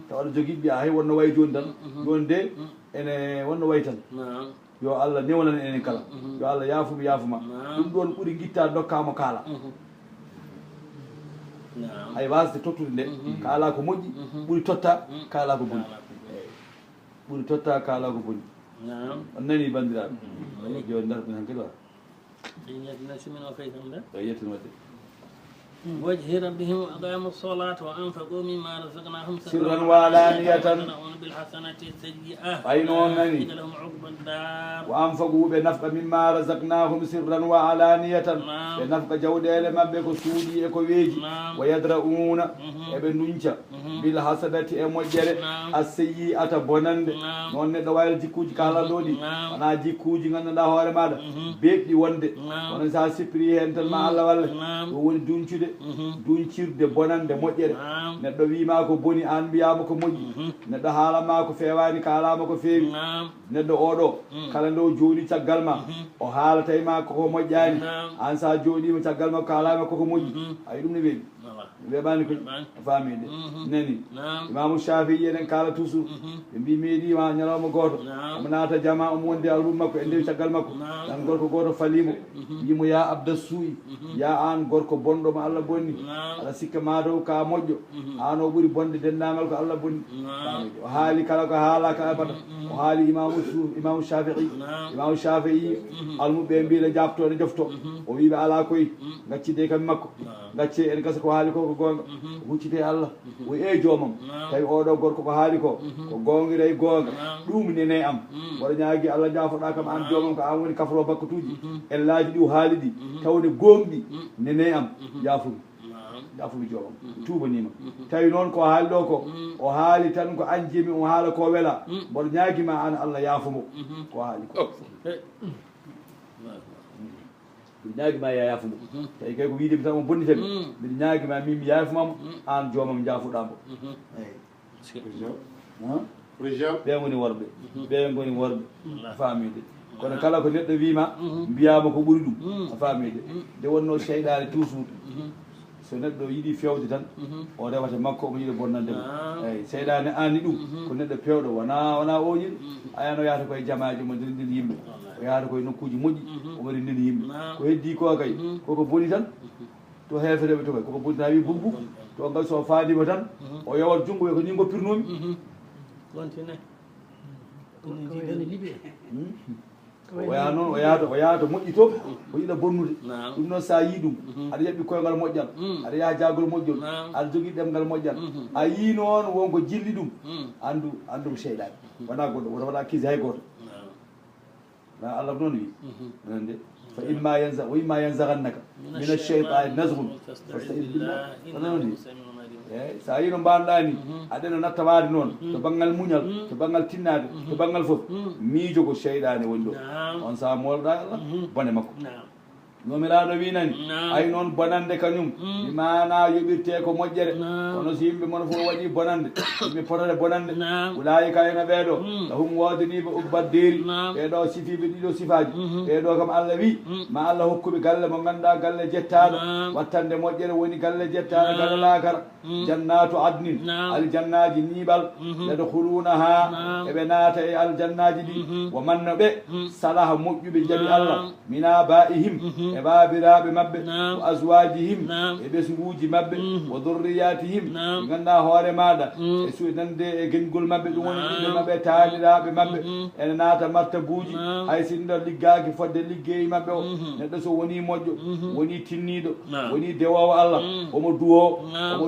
taw aɗa jogui mbiya hay wonno wayi joni tan joni de ene wonno wayi tan yo Allah newnan enen kala yo Allah yaafuma yaafuma ɗum ɗon ɓuuri guitta dokkama kaala hay wasde tottude nde kaala ko moƴƴi ɓuuri totta kaala ko boni ɓuuri totta kaala ko boni on nani bandiraɓe joni darɓe han kadi wa yettin wadde وجه ربهم وأقاموا الصلاة وأنفقوا مما رزقناهم سرا وعلانية بالحسنة السيئة أينونني لهم عقبى الدار وأنفقوا بنفق مما رزقناهم سرا وعلانية بنفق جودة ما بيكو سودي إكو ويجي ويدرؤون ابن نونشا بالحسنة أموجر السيئة بونند نون ندوائل جيكوجي كالا دودي أنا جيكوجي غندا هوري مادا بيكي وند ونسا سيبري هنتل ما الله والله وون دونشي duncirde bonande moƴƴere neɗɗo wima ko boni an mbiyama ko moƴƴi neɗɗo haalama ko fewani kalama ko feewi neɗɗo oɗo kala nde o jooɗi caggal ma o haalata e ma koko moƴƴani an sa jooɗima caggal ma ko kalama koko moƴƴi ayi ɗum ne weeɓi weeɓani koy famide nani imamu Shafi'i eɗen kala toujours ɓe mbi meeɗima ñalawma goto omo naata jama omo wondi e alrum makko e ndewi caggal makko tan gorko goto falimo yimo ya abda suu'i ya an gorko bonɗo mo Allah bonni aɗa sikka mataw ka moƴƴo an o ɓuuri bonde dendagal ko Allah bonni o haali kala ko haala ka abata o haali imamu Shafi'i almuɓe mbiɗa jabto ne jofto o wiɓe ala koye gaccide kam makko gacce en gasa ko haali ko ko gonga huccite Allah o joomam tawi oɗo gorko ko haali ko gongira e gonga ɗum nene am waɗa ñaagui Allah jaafoɗa kam an joomam ko an woni kafro bakkatuji ellaji ɗi o haali ɗi tawde gonɗi nene am yaafumi joomam tubanima tawi noon ko haali ɗo ko o haali tan ko an jimi o haala ko weela mboɗo ñaaguima an Allah yaafumo ko haali ko mbiɗa ñaaguima ya yaafumo tawi kay ko wiidemi tan o bonni tami mbiɗa ñaaguima min mi yaafumamo an joomam jaafuɗamo ɓe goni worɓe ɓe goni worɓe famide kono kala ko neɗɗo wima mbiyama ko ɓuuri ɗum a famide nde wonno seyɗade toujours so neɗɗo yiiɗi fewde tan o rewata makko omo yiiɗa bonnandemo eyyi seyɗade anni ɗum ko neɗɗo pewɗo wona o yiɗo ayano yahata koye jamaji mo ndendin yimɓe o yahata koye nokkuji moƴƴi omo rendini yimɓe ko heddi ko kay koko boni tan to hefereɓe to kay koko boni tan wi bubbu to ngal so fandima tan o yowat junggo ɓe ko ni goppirnomi o yaha noon o yahata moƴƴi to o yiɗa bonnude ɗum noon sa yi ɗum aɗa yaɓɓi koyngal moƴƴal aɗa yaha jagol moƴƴol aɗa jogui ɗemgal moƴƴal a yi noon wonko jilli ɗum andu ko seyɗani wona goɗɗo woto waɗa kisi hay goto na Allah noon wi nande fa imma yanzagannaka min ash-shaytani nazghun fasta'id billah noon wi eyyi sa yino mbanɗa ni aɗeno natta waade noon to banggal muñal to banggal tinnade to banggal foof miijo ko seyɗane woni ɗo on sa molɗa Allah bone makko nomiraɗo winani ay noon bonande kañum mi mana yoɓirte ko moƴƴere kono so yimɓe mono fof waɗi bonande yimɓe potata bonande ulayika ena ɓeeɗo lahum wodaniɓe ubbadderi ɓeeɗo sifiɓe ɗiɗo sifaji ɓeeɗo kam Allah wi ma Allah hokkuɓe galle mo ganduɗa galle jettaɗo wattande moƴƴere woni galle jettaɗo galle laakara jannatu adnin aljannaji niɓal yadkhulunaha eɓe naata e aljannaji ɗi wo manno ɓe salaha moƴƴuɓe jaaɓi Allah mina ba'ihim e babiraɓe mabɓe wa azwajihim e ɓesguji mabɓe wa dhurriyatihim ɓe ganduɗa hoore maɗa e suɗande e geñgol mabɓe ɗum woni ɓiɓɓe mabɓe taaniraɓe mabɓe ene naata martabuji hay sinno liggaki fodde liggeyi mabɓe o neɗɗo so woni moƴƴo woni tinniɗo woni dewowo Allah omo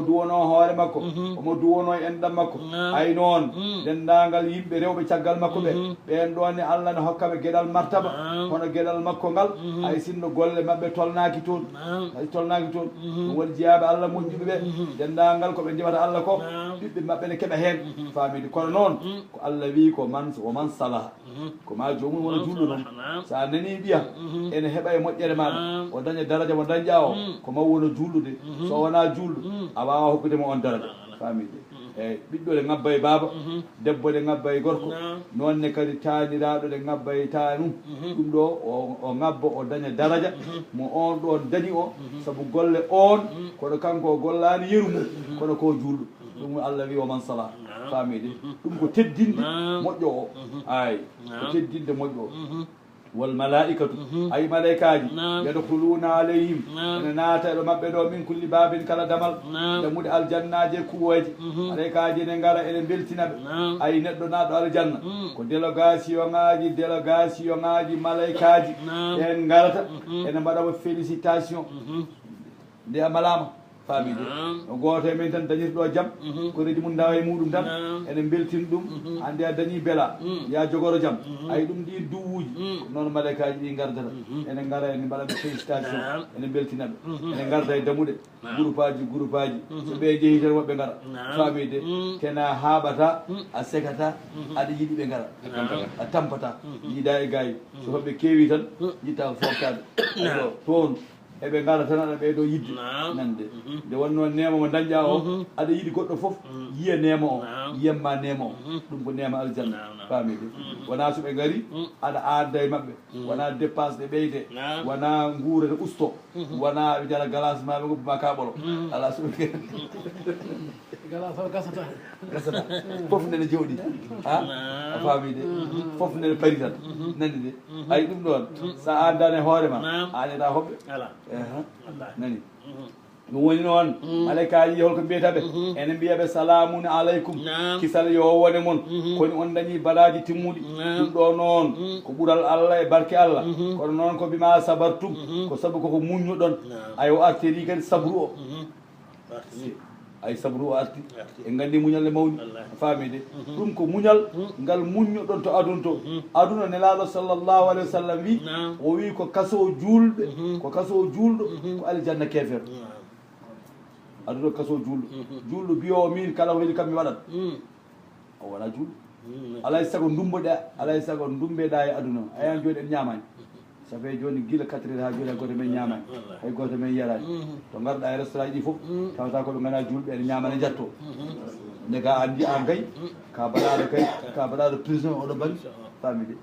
duwono hoore makko omo duwono enɗam makko hay noon dendagal yimɓe rewɓe caggal makko ɓe ɓen ɗon ne Allah ne hokkaɓe gueɗal martaba hono gueɗal makko ngal hay sinno golle mabɓe tolnaki toon hay tolnaki toon ɗum woni jeeyaɓe Allah moƴƴuɓe ɓe dendagal koɓe jewata Allah ko ɓiɓɓe mabɓe ne keeɓa hen famide kono noon ko Allah wi ko man salaha ko ma jomum wona julɗo noon sa nani mbiya ene heeɓa e moƴƴere maɗa o daña daraja mo dañƴa o ko ma wona julɗude so wona julɗo a wawa hokkudemo on daraja famide eyyi ɓiɗɗo ɗe ngabba e baaba debbo ɗe ngabba e gorko nonne kadi taniraɗo ɗe ngabba e tanum ɗum ɗo o ngabba o daña daraja mo on ɗon dañi o saabu golle on kono kanko o gollani yeru mum kono ko julɗo ɗum Allah wi o man sala famide ɗum ko teddinde moƴƴo o ay ko teddinde moƴƴo o wal malaikatu ay malaikaji yadkhuluna alayhim ene naata eɗo mabɓe ɗo min kulli babin kala damal dammuɗe aljannaji e kuwoji malaikaji ne gara ene beltinaɓe ay neɗɗo naɗo aljanna ko délégation ŋaji malaikaji en garata ene mbaɗamo félicitation nde a malama famide no goto e men tan dañirɗo jaam ko reji mum dawa e muɗum tan enen beltin ɗum hande a dañi beela ya jogoro jaam ay ɗum ɗi duwuji noon malaikaji ɗi gardata ene gara ene mbaɗaɓe félicitation ene beltinaɓe ene garda e damuɗe groupe aji so ɓe jeehi tan woɓɓe gara famide kena haaɓata a segata aɗa yiiɗi ɓe gara a tampata yiida e gayi so hoɓɓe keewi tan yitta ko foftade toon eɓe gara tan aɗa ɓeyɗo yidde nande nde wonno nema mo dañƴa o aɗa yiiɗi goɗɗo foof yiya nema o yiyamma nema o ɗum ko nema aljanna famide wona soɓe gari aɗa adda e mabɓe wona dépense ɗe ɓeyde wona guurata usto wona ɓe jara glace maɓe goppuma kaɓolo ala soɓe gasata foof nene jawɗi a famide foof nene pari tan nandi de ay ɗum ɗon sa addane hoorema aneta hoɓɓe nani ɗum woni noon malaikaji holko mbiyataɓe ene mbiyaɓe salamun aleykum kisal yo wone moon koni on dañi balaji timmuɗi ɗum ɗo noon ko ɓuural Allah e barke Allah kono noon ko bima sabartum ko saabu koko muññuɗon ay o artiri kadi sabru o ay sabru o arti en gandi muñal ne mawni famide ɗum ko muñal ngal muññuɗon to aduna to aduna nelaɗo sallllahu alayhi wa sallam wi o wi ko kaso julɓe ko kaso julɗo ko aljanna kefere aduna kaso julɗo biyowo min kala ko weeli kam mi waɗat o wona julɗo alay saago dumbeɗa e aduna ayan joni en ñamani ça fait joni guila 4 heures ha joni hay goto men ñamani hay goto men yarani to garɗa e restaurant ji ɗi foof tawata koɓe gana julɓe ene ñamane jatto nde ga andi an kay ka baɗaɗo prison oɗo bari famide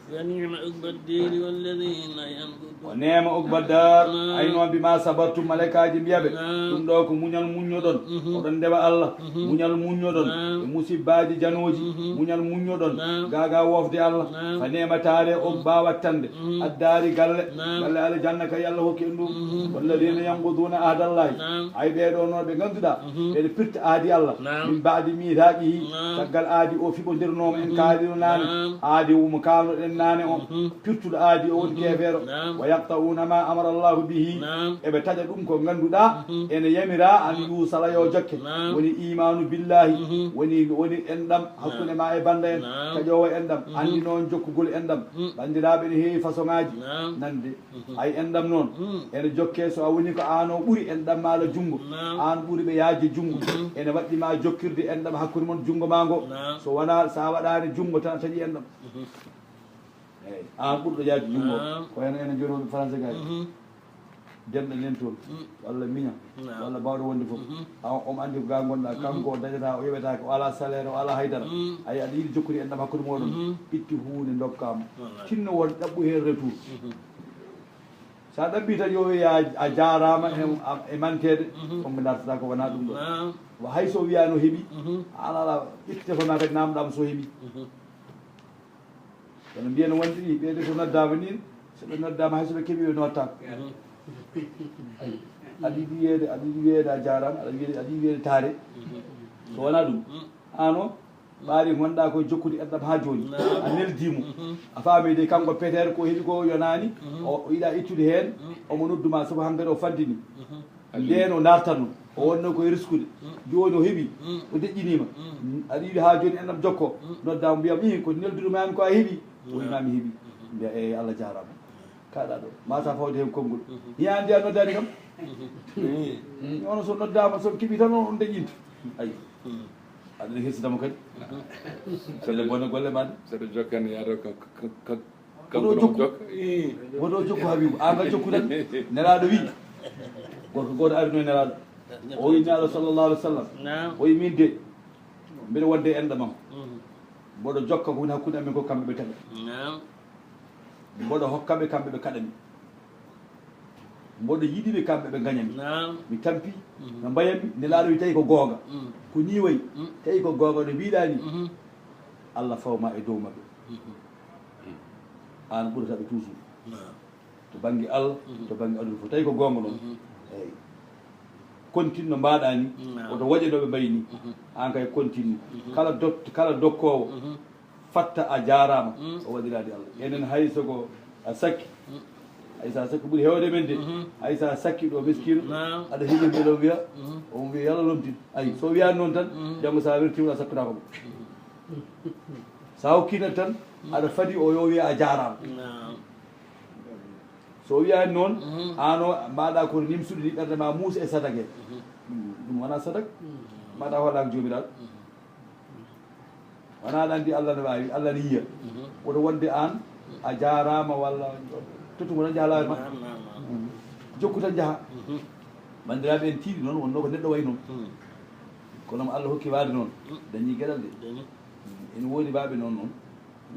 ونعم عقبى الدين والذين ينقضون ونعم عقبى الدار ay noon bima sabartum malaikaji mbiyaɓe ɗum ɗo ko muñal muññoɗon oɗon ndewa Allah muñal muññoɗon e musibbaji janoji muñal muññoɗon gaga wofde Allah fa nematare on bawattande addari galle aljanna kay Allah hokki en ɗum walladina yanquduna ahdallahi ay ɓeɗo noon ɓe ganduɗa ɓeɗe pirta aadi Allah min baadi mitaqihi caggal aadi o fiɓodirnoma en kaalino nane aadi mo kalnoɗen nane o pirtuɗo aadi o woni kefeero wa yaqta'una ma amara Allahu bihi eɓe taƴa ɗum ko ganduɗa ene yamira an yusala yo jokke woni imanu billahi woni enɗam hakkude ma e banda en taƴowo enɗam andi noon jokkugol enɗam bandiraɓe ne heewi façon ngaji nande ay enɗam noon ene jokke so a woni ko an o ɓuuri enɗam maɗa junggo an ɓuuri ɓe yaaji junggo ene waɗɗima jokkirde enɗam hakkude moon junggo ma ngo so wona sa waɗani junggo tan a taƴi enɗam eyyi an ɓurɗo yaade junggo ko hen ene joni woɓe français gaji demɗe nen toon walla miña walla bawɗo wonde foof omo andi ko ga gonɗa kanko o dañata o yoɓetake o ala salaire o ala haydara ayi aɗa yiiɗi jokkude enɗam hakkude moɗon itti hunde dokkama tinno won ɗaɓɓu hen retour sa ɗaɓɓi tan yo wiya a jarama e mantede onɓe dartata ko wona ɗum ɗo hay so wiyano heeɓi ala itti téléphone ma kadi namɗama so heeɓi kono mbiyano wonde ɗi ɓeɗe so noddama ni soɓe noddama hay soɓe keeɓi ɓe nottako aɗa yiɗi wiyede a jarama aɗa yiɗi wiyede taare so wona ɗum an o ɓaari gonɗa koye jokkude enɗam ha joni a neldimo a faami de kanko petere ko heeɓi ko yonani o yiiɗa ittude hen omo nodduma sabu hankkadi o fandini nden o dartanno o wonno koye riskude joni o heeɓi o deƴƴinima aɗa yiiɗi ha joni enɗam jokko noddama mbiyam i ko neldudumami ko a heeɓi o wimami heeɓi mbiya eyyi Allah jarama kaɗa ɗo mata fawde hen konngol hiya ndiya noddani kam ono so noddama so keeɓi tan on deƴƴinta ayi aɗa hesitamo kadi sele bone golle maɗa saɗa jokkani yaado woɗo jokku Habibou an ga jokku tan nelaɗo wi gorko goto arino e nelaɗo o yini Allah sallllahu alih wa sallam o wi min de mbiɗa wonde enɗa mam mboɗo jokka ko woni hakkude amen ko kamɓe ɓe taɓe mboɗo hokkaɓe kamɓe ɓe kaɗami mboɗo yiɗiɓe kamɓe ɓe gañami mi tampi no mbayami nde laaɗo wi tawi ko goonga ko ni wayi tawi ko goonga no mbiɗa ni Allah fawma e dow maɓɓe an ɓurataɓe toujours to banggue Allah to banggue aduna fof tawi ko goonga noon eyyi continue no mbaɗa ni oto waƴanoɓe mbayi ni an kay continue kala dokkowo fatta a jarama o waɗirade Allah enen hay soko a sakki hay sa sakki ɓuuri hewde men de hay sa sakki ɗo miskino aɗa hiiɓe mbeɗo wiya on wiya yalla lomtin ayi so wiyani noon tan janggo sa wertima a sakkatako ɗum sa hokkino tan aɗa faadi o yo wiya a jarama so wiyani noon ano mbaɗa kono nimsude ni ɓerde ma muusa e sadake ɗum wona sadak mbaɗa hoolako jomiraɗo wona aɗa andi Allah ne wawi Allah ne yiya woto wonde an a jarama walla tottumo tan jaha lawol ma jokku tan jaaha bandiraɓe en tiiɗi noon wonno ko neɗɗo way noon kono mo Allah hokki waade noon dañi gueɗal de ene woodi mbaɓe noon noon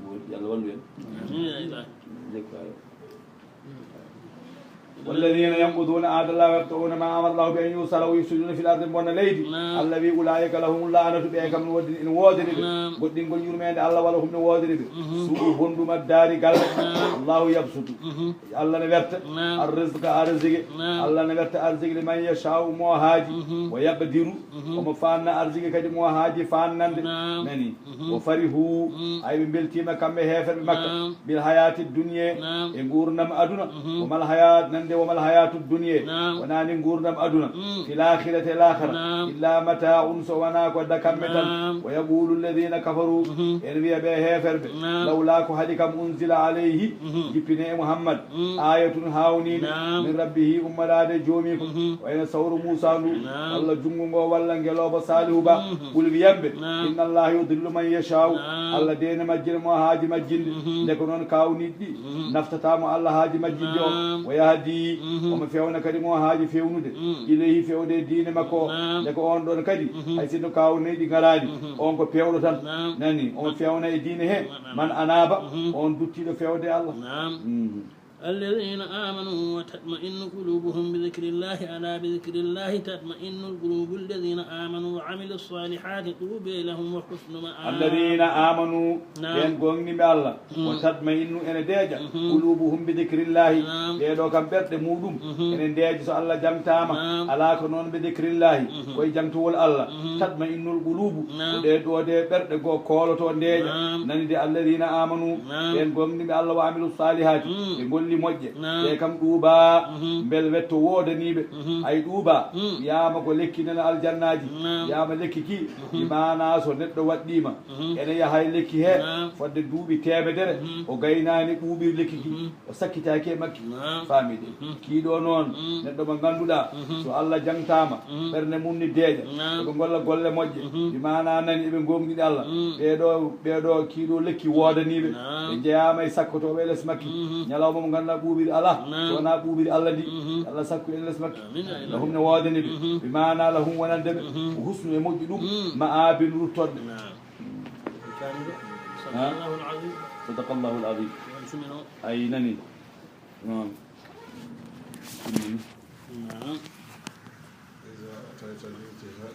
woodi Allah wallu en والذين ينقضون عهد الله ويقطعون ما امر الله بان يوصل ويفسدون في الارض بون ليدي الذي اولئك لهم اللعنه بكم ان وودري غدين غول يرمede الله wala humne wodiri be suudu honduma daari galle Allah yabsutu Allah ne werta arrizqa arzigi Allah ne werta arzigi man yasha mo haaji wa yaqdiru mo fanna arzigi kadi mo haaji fannande nani o farihu ay be beltima kambe heferbe makka bil hayati dunya e gurnam aduna o mal hayat وما الحياة الدنيا وناني نقولنا أدنى في الآخرة الآخرة إلا متاع سوناك ودكمتا ويقول الذين كفروا إنبيا بهافر لولاك هديكم أنزل عليه جبناء محمد آية هاونين من ربه أمراد جوميكم وإن سور موسى الله جمعه والله نجلوب صالح با قل بيامب إن الله يضل من يشاء الله دين مجل ما هاجي مجل لكنون كاوني دي نفتتام الله هاجي مجل ويهدي omo fewna kadi mo haaji fewnude ilayhi fewde diine makko nde ko on ɗon kadi hay sinno kawneyi ɗi garani on ko pewɗo tan nani on fewna e diine he man anaba on duttiɗo fewde Allah الذين آمنوا وتطمئن قلوبهم بذكر الله ألا بذكر الله تطمئن القلوب الذين آمنوا وعملوا الصالحات طوبى لهم وحسن مآب الذين آمنوا بين غونغي بالله وتطمئن ان ديجا قلوبهم بذكر الله ديدو كام بerde mudum en deeji so Allah jamtama ala ko non بذكر الله koy jamtowol Allah tatma'innul qulubu de do de berde go koloto deeja nani de alladhina amanu ben gomni be Allah wa amilus salihati e golli moƴƴe e kam ɗuuba bel wetto wodaniɓe ay ɗuuba yama ko lekki nana aljannaji yama lekki ki imana so neɗɗo waɗɗima ene yahay lekki he fodde duuɓi temedere o gaynani ɓuuɓir lekki ki o sakkitaki e makki famide kiiɗo noon neɗɗo mo ganduɗa so Allah jangtama ɓerde mum ni deeƴa eɓe golla golle moƴƴe imana nani eɓe gomguiɗi Allah ɓeɗo kiiɗo lekki wodaniɓe ɓe jeeyama e sakkotoɓe less makki ñalawma mo ganduɗa ɓuuɓiri ala sowona ɓuuɓiri Allah ndi Allah sakku en less makki lahum ne wodani ɓe bimana lahum wonande ɓe husnu e moƴƴi ɗum ma abin ruttodɓe صدق الله العظيم أي نني نعم إذا أتيت الانتهاء